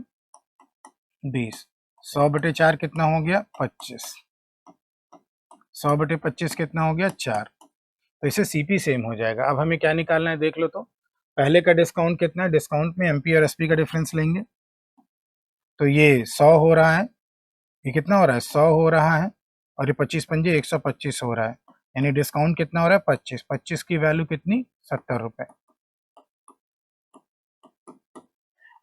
20, 100/4 कितना हो गया, 25, 100/25 कितना हो गया, 4। तो इसे सीपी सेम हो जाएगा। अब हमें क्या निकालना है देख लो, तो पहले का डिस्काउंट कितना है, डिस्काउंट में एमपी और एसपी का डिफरेंस लेंगे, तो ये 100 हो रहा है, ये कितना हो रहा है, 100 हो रहा है, और ये 25 पंजे 125 हो रहा है, यानी डिस्काउंट कितना हो रहा है, 25, 25 की वैल्यू कितनी, 70 रुपए।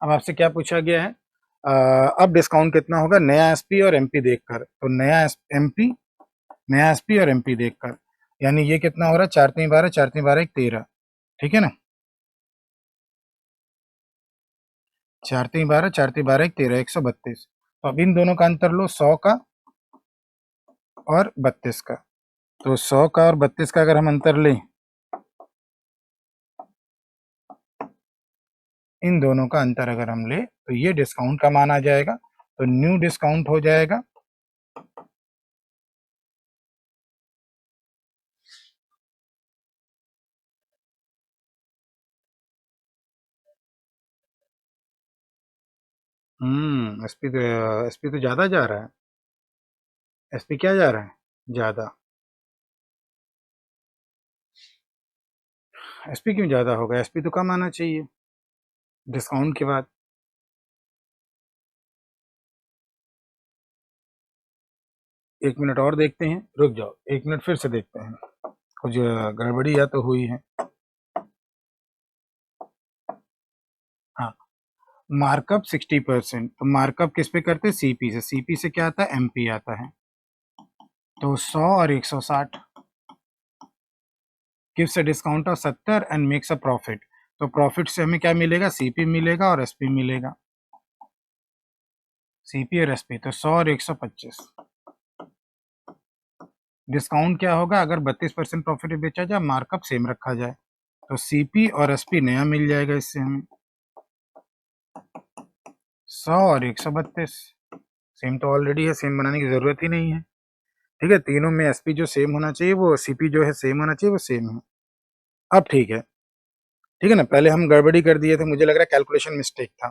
अब आपसे क्या पूछा गया है, अब डिस्काउंट कितना होगा नया एसपी और एमपी देखकर, तो नया एसपी और एमपी देखकर, यानी ये कितना हो रहा है, 4 3 12, 4 3 12 13, ठीक है ना, 4 3 12, 4 3 12 13, 132। तो अब इन दोनों का अंतर लो, 100 का और 32 का, तो 100 का और 32 का अगर हम अंतर लें, इन दोनों का अंतर अगर हम ले, तो ये डिस्काउंट का मान आ जाएगा, तो न्यू डिस्काउंट हो जाएगा एसपी तो ज्यादा जा रहा है, एसपी क्या जा रहा है, ज्यादा, एसपी क्यों ज्यादा होगा, एसपी तो कम आना चाहिए डिस्काउंट के बाद। एक मिनट और देखते हैं, रुक जाओ, एक मिनट फिर से देखते हैं, कुछ गड़बड़ी या तो हुई है। हाँ, मार्कअप 60%, तो मार्कअप किस पे करते हैं, सीपी से, सीपी से क्या आता है, एमपी आता है, तो 100 और 160 gives a discount of 70 and makes a profit. तो प्रॉफिट से हमें क्या मिलेगा, सीपी मिलेगा और एसपी मिलेगा, सीपी और एसपी, तो 100 और 125। डिस्काउंट क्या होगा, अगर 32% प्रॉफिट में बेचा जाए, मार्कअप सेम रखा जाए, तो सीपी और एसपी नया मिल जाएगा इससे हमें, 100 और 132 सेम तो ऑलरेडी है, सेम बनाने की जरूरत ही नहीं है, ठीक है। तीनों में एसपी जो सेम होना चाहिए, वो सीपी जो है सेम होना चाहिए, वो सेम है। अब ठीक है ना, पहले हम गड़बड़ी कर दिए थे, मुझे लग रहा है कैलकुलेशन मिस्टेक था,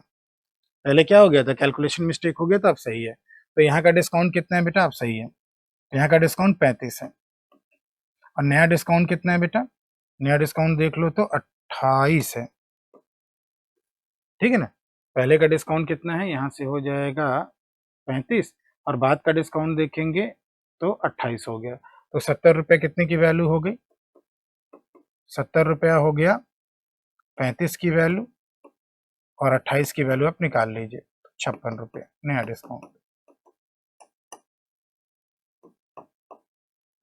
पहले क्या हो गया था, कैलकुलेशन मिस्टेक हो गया था, अब सही है। तो यहाँ का डिस्काउंट कितना है बेटा, अब सही है, तो यहाँ का डिस्काउंट 35 है, और नया डिस्काउंट कितना है बेटा, नया डिस्काउंट देख लो तो 28 है, ठीक है ना। पहले का डिस्काउंट कितना है, यहाँ से हो जाएगा 35, और बाद का डिस्काउंट देखेंगे तो 28 हो गया, तो 70 रुपये कितने की वैल्यू हो गई, 70 रुपया हो गया 35 की वैल्यू, और 28 की वैल्यू आप निकाल लीजिए, 56 रुपये नया डिस्काउंट।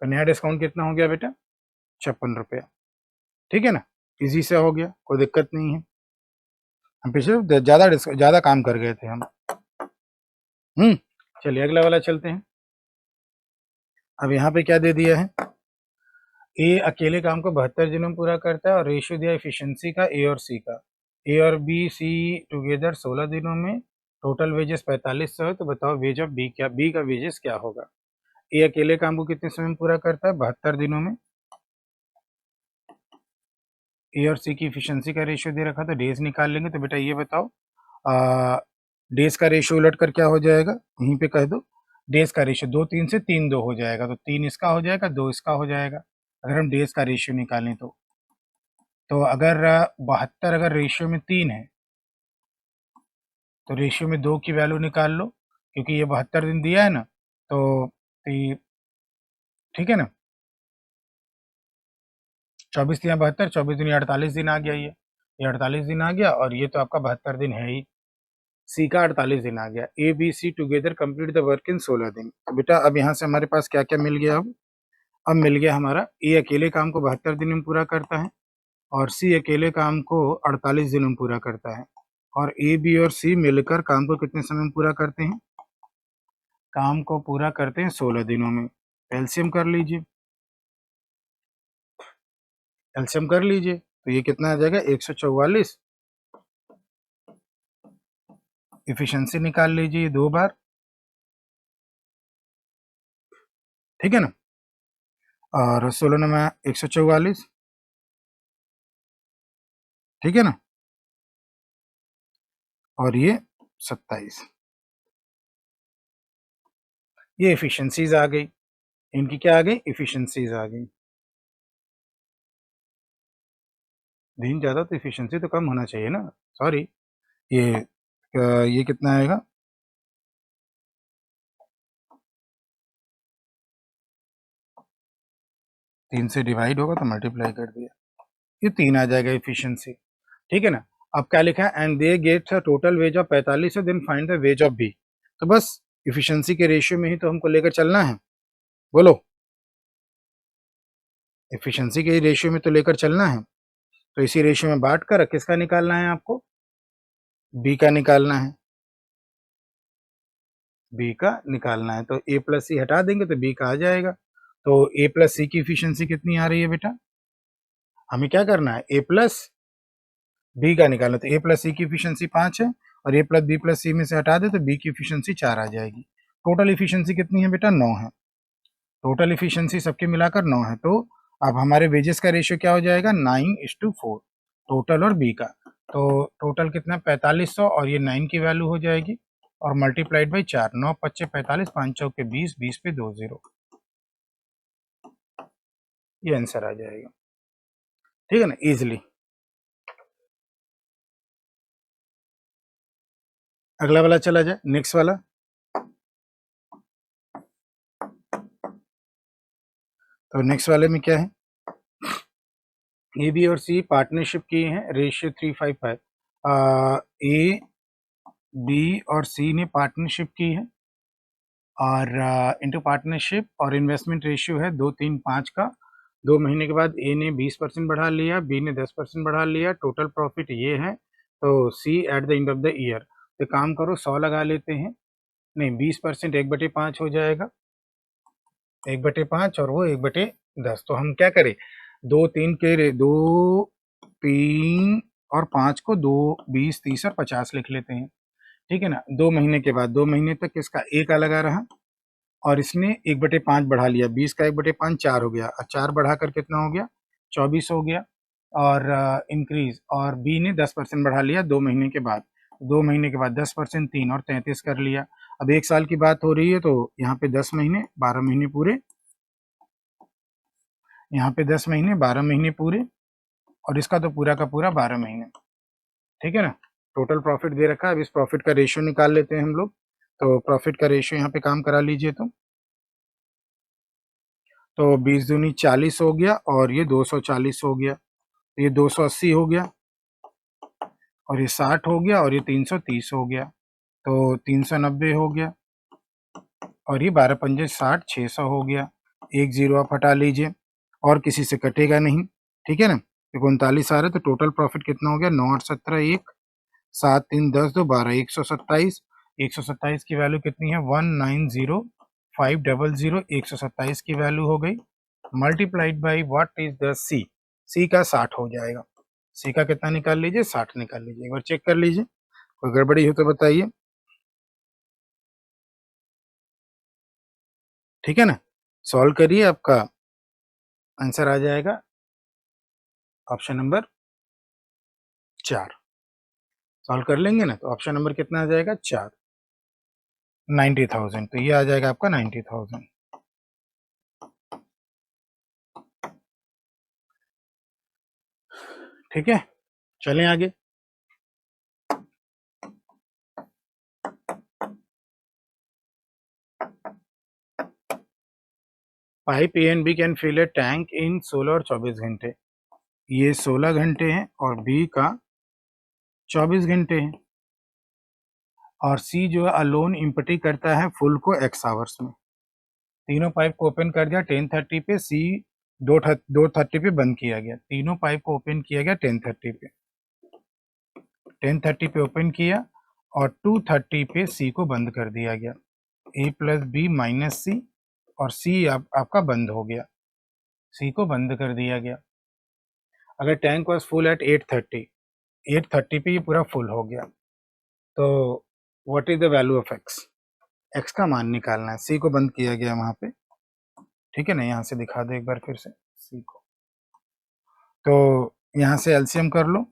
तो नया डिस्काउंट कितना हो गया बेटा, 56 रुपया, ठीक है ना, इजी से हो गया, कोई दिक्कत नहीं है। हम पिछले ज्यादा काम कर गए थे हम। चलिए अगला वाला चलते हैं। अब यहाँ पे क्या दे दिया है, ए अकेले काम को 72 दिनों में पूरा करता है, और रेशियो दिया एफिशिएंसी का ए और सी का, ए और बी सी टुगेदर 16 दिनों में, टोटल वेजेस 4500 है, तो बताओ वेज ऑफ बी क्या, बी का वेजेस क्या होगा। ए अकेले काम को कितने समय में पूरा करता है, 72 दिनों में, ए और सी की एफिशिएंसी का रेशियो दे रखा था, डेज निकाल लेंगे, तो बेटा ये बताओ डेज का रेशियो उलट कर क्या हो जाएगा, यहीं पे कह दो, डेज का रेशियो 2 3 से 3 2 हो जाएगा, तो 3 इसका हो जाएगा, 2 इसका हो जाएगा, अगर हम डेज का रेशियो निकालें तो, तो अगर 72 अगर रेशियो में 3 है तो रेशियो में 2 की वैल्यू निकाल लो, क्योंकि ये 72 दिन दिया है ना, तो ठीक है ना, 24 या 72, 24 दिन, 48 दिन आ गया, ये 48 दिन आ गया, और ये तो आपका 72 दिन है ही। सी का 48 दिन आ गया। A B C together complete the work in 16 दिन। तो बेटा अब यहाँ से हमारे पास क्या क्या मिल गया, अब मिल गया हमारा ए अकेले काम को 72 दिन में पूरा करता है, और सी अकेले काम को 48 दिन में पूरा करता है, और ए बी और सी मिलकर काम को कितने समय में पूरा करते हैं, काम को पूरा करते हैं 16 दिनों में। एलसीएम कर लीजिए, एलसीएम कर लीजिए, तो ये कितना आ जाएगा 144। इफिशिएंसी निकाल लीजिए 2 बार, ठीक है ना, और 16 में 144, ठीक है ना, और ये 27। ये एफिशिएंसीज आ गई, इनकी क्या आ गई, एफिशिएंसीज आ गई। दिन ज़्यादा तो एफिशिएंसी तो कम होना चाहिए ना, सॉरी, ये कितना आएगा, तीन से डिवाइड होगा तो मल्टीप्लाई कर दिया, ये 3 आ जाएगा एफिशिएंसी, ठीक है ना। अब क्या लिखा है, and they get total wage of 45 है, then find the wage of B. तो बस एफिशिएंसी के रेशियो में ही तो हमको लेकर चलना है, बोलो, एफिशिएंसी के रेशियो में तो लेकर चलना है, तो इसी रेशियो में बांट कर किसका निकालना है आपको, बी का निकालना है, बी का निकालना है। तो ए प्लस सी हटा देंगे तो बी का आ जाएगा। तो ए प्लस सी की एफिशिएंसी कितनी आ रही है बेटा, हमें क्या करना है, ए प्लस बी का निकालना। तो ए प्लस सी की एफिशिएंसी 5 है, और ए प्लस बी प्लस सी में से हटा दे तो बी की एफिशिएंसी 4 आ जाएगी। टोटल एफिशिएंसी कितनी है बेटा, 9 है। टोटल एफिशिएंसी सबके मिलाकर 9 है। तो अब हमारे वेजेस का रेशियो क्या हो जाएगा, 9:4, टोटल और बी का। तो टोटल कितना 4500, और ये 9 की वैल्यू हो जाएगी, और मल्टीप्लाइड बाई 4, 9 पच्चे 45, 5 चौके 20, 20 पे 2 0, ये आंसर आ जाएगा, ठीक है ना, इजिली। अगला वाला चला जाए, नेक्स्ट वाला। तो नेक्स्ट वाले में क्या है, ए बी और सी पार्टनरशिप की है, रेशियो 355। ए बी और सी ने पार्टनरशिप की है, और इनटू पार्टनरशिप, और इन्वेस्टमेंट रेशियो है 2-3-5 का। 2 महीने के बाद ए ने 20% बढ़ा लिया, बी ने 10% बढ़ा लिया, टोटल प्रॉफिट ये है। तो C at the end of the year, तो काम करो 100 लगा लेते हैं, नहीं 20% 1/5 हो जाएगा, 1/5, और वो 1/10। तो हम क्या करें, 2, 3 और 5 को 2, 20, 30 और 50 लिख लेते हैं, ठीक है ना। 2 महीने के बाद, 2 महीने तक इसका ए का लगा रहा, और इसने 1/5 बढ़ा लिया, 20 का 1/5 4 हो गया, और 4 बढ़ाकर कितना हो गया, 24 हो गया, और इंक्रीज, और बी ने 10% बढ़ा लिया 2 महीने के बाद, 2 महीने के बाद 10%, 3 और 33 कर लिया। अब 1 साल की बात हो रही है, तो यहाँ पे 10 महीने 12 महीने पूरे, यहाँ पे 10 महीने 12 महीने पूरे, और इसका तो पूरा का पूरा 12 महीने, ठीक है ना। टोटल प्रॉफिट दे रखा है, अब इस प्रॉफिट का रेशियो निकाल लेते हैं हम लोग। तो प्रॉफिट का रेशियो यहाँ पे काम करा लीजिए, तो 20 दूनी 40 हो गया, और ये 240 हो गया, ये 280 हो गया, और ये 60 हो गया, और ये 330 हो गया, तो 390 हो गया, और ये 12 पंजे 60, 600 हो गया। एक जीरो आप हटा लीजिए, और किसी से कटेगा नहीं, ठीक है ना। 39 आ रहा है, तो टोटल प्रॉफिट कितना हो गया, 9 8 17 1, 7 3 10 2 12, 127। 127 की वैल्यू कितनी है, 190500, 127 की वैल्यू हो गई, multiplied by what is the C, C का 60 हो जाएगा। सी का कितना निकाल लीजिए, 60 निकाल लीजिए, एक बार चेक कर लीजिए, कोई गड़बड़ी हो तो बताइए, ठीक है ना। सॉल्व करिए, आपका आंसर आ जाएगा ऑप्शन नंबर 4। सॉल्व कर लेंगे ना, तो ऑप्शन नंबर कितना आ जाएगा, 4, 90,000। तो ये आ जाएगा आपका 90,000, ठीक है, चलें आगे। Pipe A and B can fill a tank in 16 और 24 घंटे। ये 16 घंटे हैं और बी का 24 घंटे हैं, और सी जो है अलोन इम्पटी करता है फुल को एक्स आवर्स में। तीनों पाइप को ओपन कर दिया 10:30 पे, सी 2:30 पे बंद किया गया। तीनों पाइप को ओपन किया गया 10:30 पे, 10:30 पे ओपन किया और 2:30 पे सी को बंद कर दिया गया। ए प्लस बी माइनस सी, और सी आपका बंद हो गया, सी को बंद कर दिया गया। अगर टैंक वॉज फुल एट 8:30 पे ये पूरा फुल हो गया, तो what is the value of x? X का मान निकालना है। सी को बंद किया गया वहां पे, ठीक है ना, यहाँ से दिखा दो एक बार फिर से सी को। तो यहाँ से एलसीएम कर लो,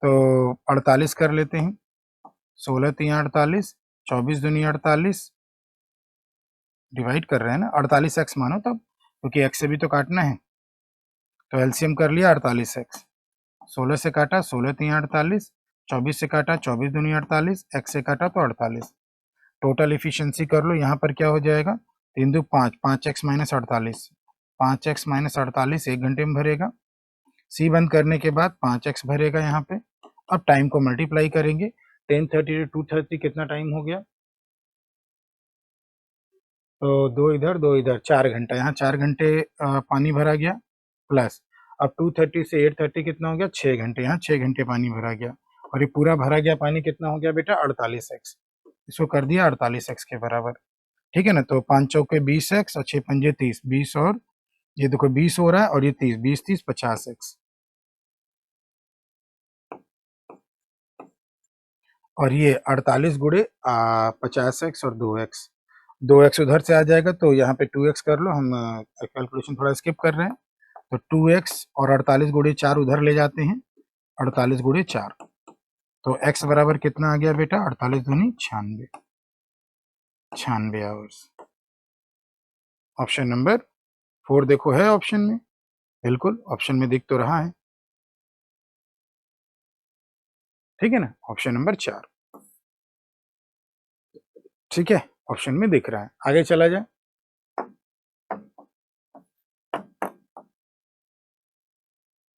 तो 48 कर लेते हैं। 16 3 48, 24 दूनी 48, डिवाइड कर रहे हैं ना, 48 एक्स मानो तब, क्योंकि एक्स से भी तो काटना है। तो एलसीएम कर लिया 48 एक्स, 16 से काटा 16 3 48, 24 से काटा 24 दूनी 48, एक्स से काटा तो 48। टोटल एफिशिएंसी कर लो, यहाँ पर क्या हो जाएगा, 3 2 5, 5x माइनस 48, 5x माइनस 48 1 घंटे में भरेगा। सी बंद करने के बाद 5x भरेगा यहाँ पे। अब टाइम को मल्टीप्लाई करेंगे, 10:30 to 2:30 कितना टाइम हो गया, तो 2 इधर 2 इधर, 4 घंटा, यहाँ 4 घंटे पानी भरा गया, प्लस अब 2:30 से 8:30 कितना हो गया, 6 घंटे, यहाँ 6 घंटे पानी भरा गया। और ये पूरा भरा गया पानी कितना हो गया बेटा, 48x। इसको कर दिया 48x के बराबर, ठीक है ना। तो 5 चौके 20x और 6 पंजे 30, 20 और ये देखो 20 हो रहा है, और ये 30, 20 30 50x, और ये 48 गुणे 50x और 2x, 2x उधर से आ जाएगा, तो यहाँ पे 2x कर लो। हम कैलकुलेशन थोड़ा स्किप कर रहे हैं, तो 2x और 48 गुणे 4 उधर ले जाते हैं, 48 गुणे 4, तो x बराबर कितना आ गया बेटा, 48 दूनी 96, 96 आवर्स। ऑप्शन नंबर 4 देखो है ऑप्शन में, बिल्कुल ऑप्शन में दिख तो रहा है, ठीक है ना, ऑप्शन नंबर 4, ठीक है, ऑप्शन में दिख रहा है। आगे चला जाए।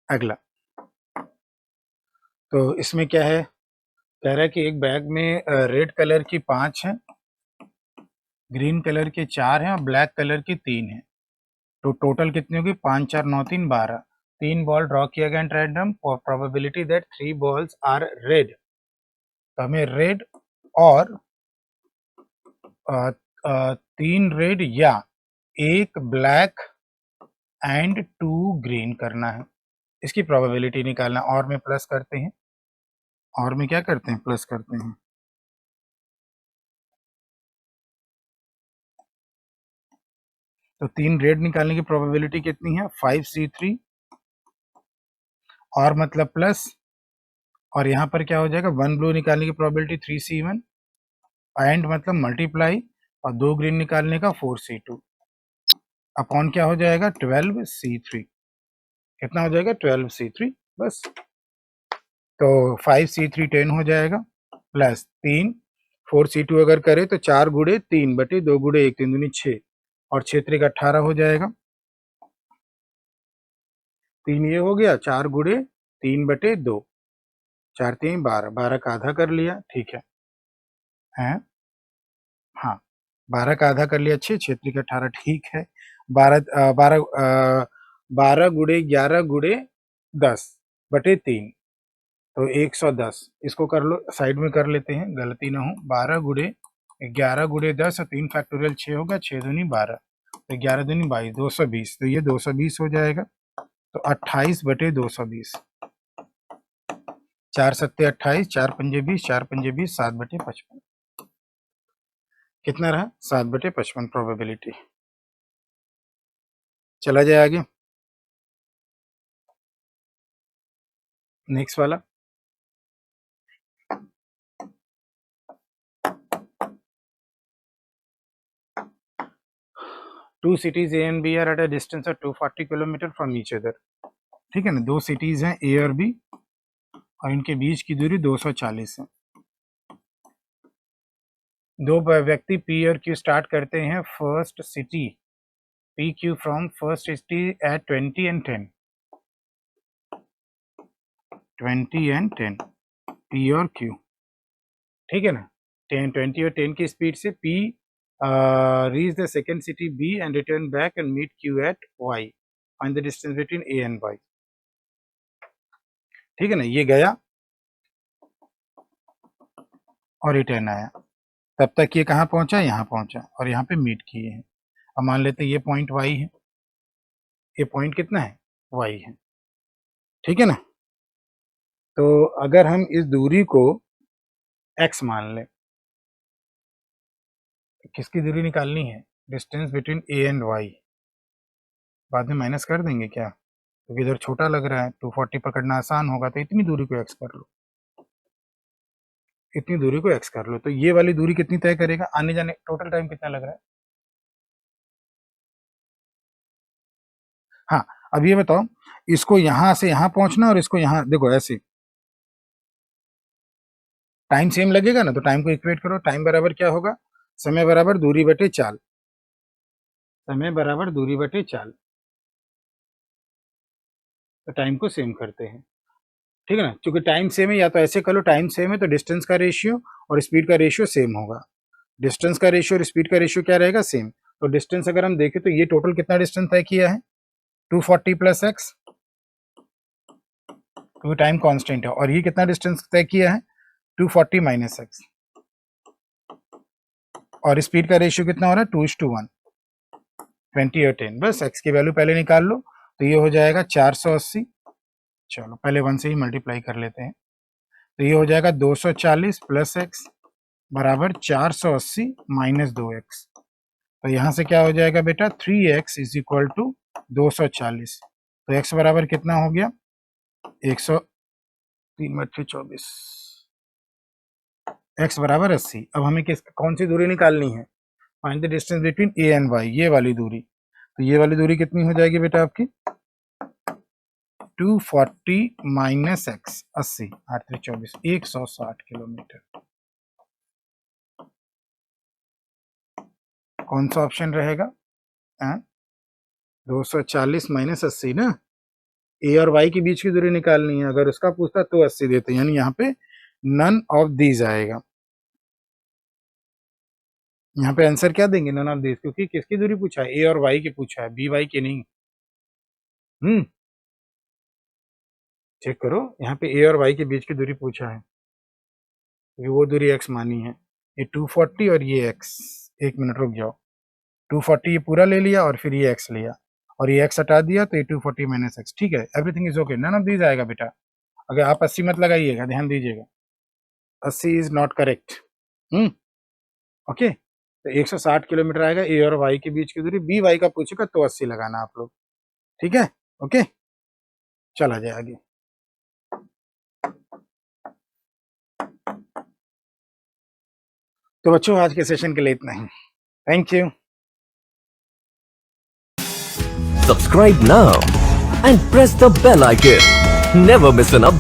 अगला, तो इसमें क्या है, कह रहा है कि एक बैग में रेड कलर की 5 है, ग्रीन कलर के 4 हैं और ब्लैक कलर की 3 है। तो टोटल कितनी होगी, 5 4 9 3 12। 3 बॉल ड्रॉ किया गया एट रैंडम, और probability that 3 balls are red. तो हमें रेड और 3 रेड या 1 ब्लैक एंड 2 ग्रीन करना है, इसकी प्रोबेबिलिटी निकालना। और में प्लस करते हैं, और में क्या करते हैं, प्लस करते हैं। तो 3 रेड निकालने की प्रोबेबिलिटी कितनी है, 5C3, और मतलब प्लस, और यहाँ पर क्या हो जाएगा, 1 ब्लू निकालने की प्रोबेबिलिटी 3C1, एंड मतलब मल्टीप्लाई, और 2 ग्रीन निकालने का 4C2, अपॉन क्या हो जाएगा, 12C3। कितना हो जाएगा, 12C3, बस। तो 5C3 10 हो जाएगा, प्लस 3 4C2 अगर करे तो 4 गुड़े 3 बटे 2 गुड़े 1, 3 दूनी 6, और 6 3 18 हो जाएगा। 3 ये हो गया, 4 गुड़े 3 बटे 2, 4 3 12, 12 का आधा कर लिया, ठीक है, हैं, हाँ, 12 का आधा कर लिया 6, 6 3 18, ठीक है। 12 12 गुड़े 11 गुड़े 10 बटे 3, तो 110। इसको कर लो, साइड में कर लेते हैं, गलती ना हो। 12 गुड़े 11 गुड़े 10 और 3 फैक्टोरियल 6 होगा, 6 दूनी 12, तो 11 दूनी 22, 220, तो ये 220 हो जाएगा। तो 28 बटे 220, 4 सत्ते 28, 4 पंजे 20, 4 पंजे 20, 7 बटे 55, कितना रहा, 7 बटे 55 प्रोबेबिलिटी। चला जाए आगे, नेक्स्ट वाला। Two cities A and B are at a distance of 240 km from each other. ठीक है ना, दो सिटीज हैं ए और बी और इनके बीच की दूरी 240 है। दो व्यक्ति पी और क्यू स्टार्ट करते हैं first city P Q from first city at 20 and 10 P और क्यू, ठीक है ना। 20 और 10 की स्पीड से P reach the second city B and return back and meet Q at Y, find the distance between A and Y, ठीक है ना। ये गया और रिटर्न आया, तब तक ये कहाँ पहुंचा, यहाँ पहुंचा और यहाँ पे मीट किए हैं। अब मान लेते हैं ये पॉइंट वाई है, ये पॉइंट कितना है, वाई है, ठीक है ना। तो अगर हम इस दूरी को x मान लें, तो किसकी दूरी निकालनी है, distance between A and Y. बाद में माइनस कर देंगे क्या, क्योंकि इधर छोटा लग रहा है, 240 पकड़ना आसान होगा, तो इतनी दूरी को x कर लो, इतनी दूरी को x कर लो। तो ये वाली दूरी कितनी तय करेगा, आने जाने टोटल टाइम कितना लग रहा है। हाँ, अब ये बताओ, इसको यहां से यहां पहुंचना और इसको यहां, देखो ऐसे टाइम सेम लगेगा ना, तो टाइम को इक्वेट करो। टाइम बराबर क्या होगा, समय बराबर दूरी बटे चाल, समय बराबर दूरी बटे चाल। तो टाइम को सेम करते हैं, ठीक है ना। क्योंकि टाइम सेम है, या तो ऐसे कर लो, टाइम सेम है तो डिस्टेंस का रेशियो और स्पीड का रेशियो सेम होगा। डिस्टेंस का रेशियो और स्पीड का रेशियो क्या रहेगा, सेम। तो डिस्टेंस अगर हम देखें तो ये टोटल कितना डिस्टेंस तय किया है, 240 प्लस एक्स, क्योंकि टाइम कांस्टेंट है। और ये कितना डिस्टेंस तय किया है, 240 माइनस एक्स। और स्पीड का रेशियो कितना हो रहा है, 2:1, 20 और 10। बस एक्स की वैल्यू पहले निकाल लो, तो ये हो जाएगा 480। चलो पहले 1 से ही मल्टीप्लाई कर लेते हैं, तो ये हो जाएगा 240 प्लस एक्स बराबर 480 माइनस 2x। तो यहाँ से क्या हो जाएगा बेटा, 3x इज इक्वल टू 240। तो x बराबर कितना हो गया, 103 x बराबर 80। अब हमें कौन सी दूरी निकालनी है, find the distance between A and Y, ये वाली दूरी। तो ये वाली दूरी कितनी हो जाएगी बेटा आपकी, 240 माइनस एक्स 80, 8×3 = 160 किलोमीटर। कौन सा ऑप्शन रहेगा, 240 माइनस 80 ना, ए और वाई के बीच की दूरी निकालनी है। अगर उसका पूछता तो 80 देते, यानी यहाँ पे नन ऑफ दीज आएगा। यहाँ पे आंसर क्या देंगे, नन ऑफ दीज, क्योंकि किसकी दूरी पूछा है, ए और वाई की पूछा है, बी वाई की नहीं। चेक करो, यहाँ पे ए और वाई के बीच की दूरी पूछा है, क्योंकि वो दूरी x मानी है। ये 240 और ये x, एक मिनट रुक जाओ, 240 ये पूरा ले लिया और फिर ये x लिया और ये x हटा दिया, तो ये 240 माइनस एक्स, ठीक है, everything is okay, none of these आएगा बेटा। अगर आप 80 मत लगाइएगा, ध्यान दीजिएगा, 80 इज नॉट करेक्ट। ओके, तो 160 किलोमीटर आएगा ए और वाई के बीच की दूरी। बी वाई का पूछेगा तो 80 लगाना आप लोग, ठीक है। ओके, चला जाए आगे। तो बच्चों आज के सेशन के लिए इतना ही, thank you. Subscribe now and press the bell icon. Never miss an update.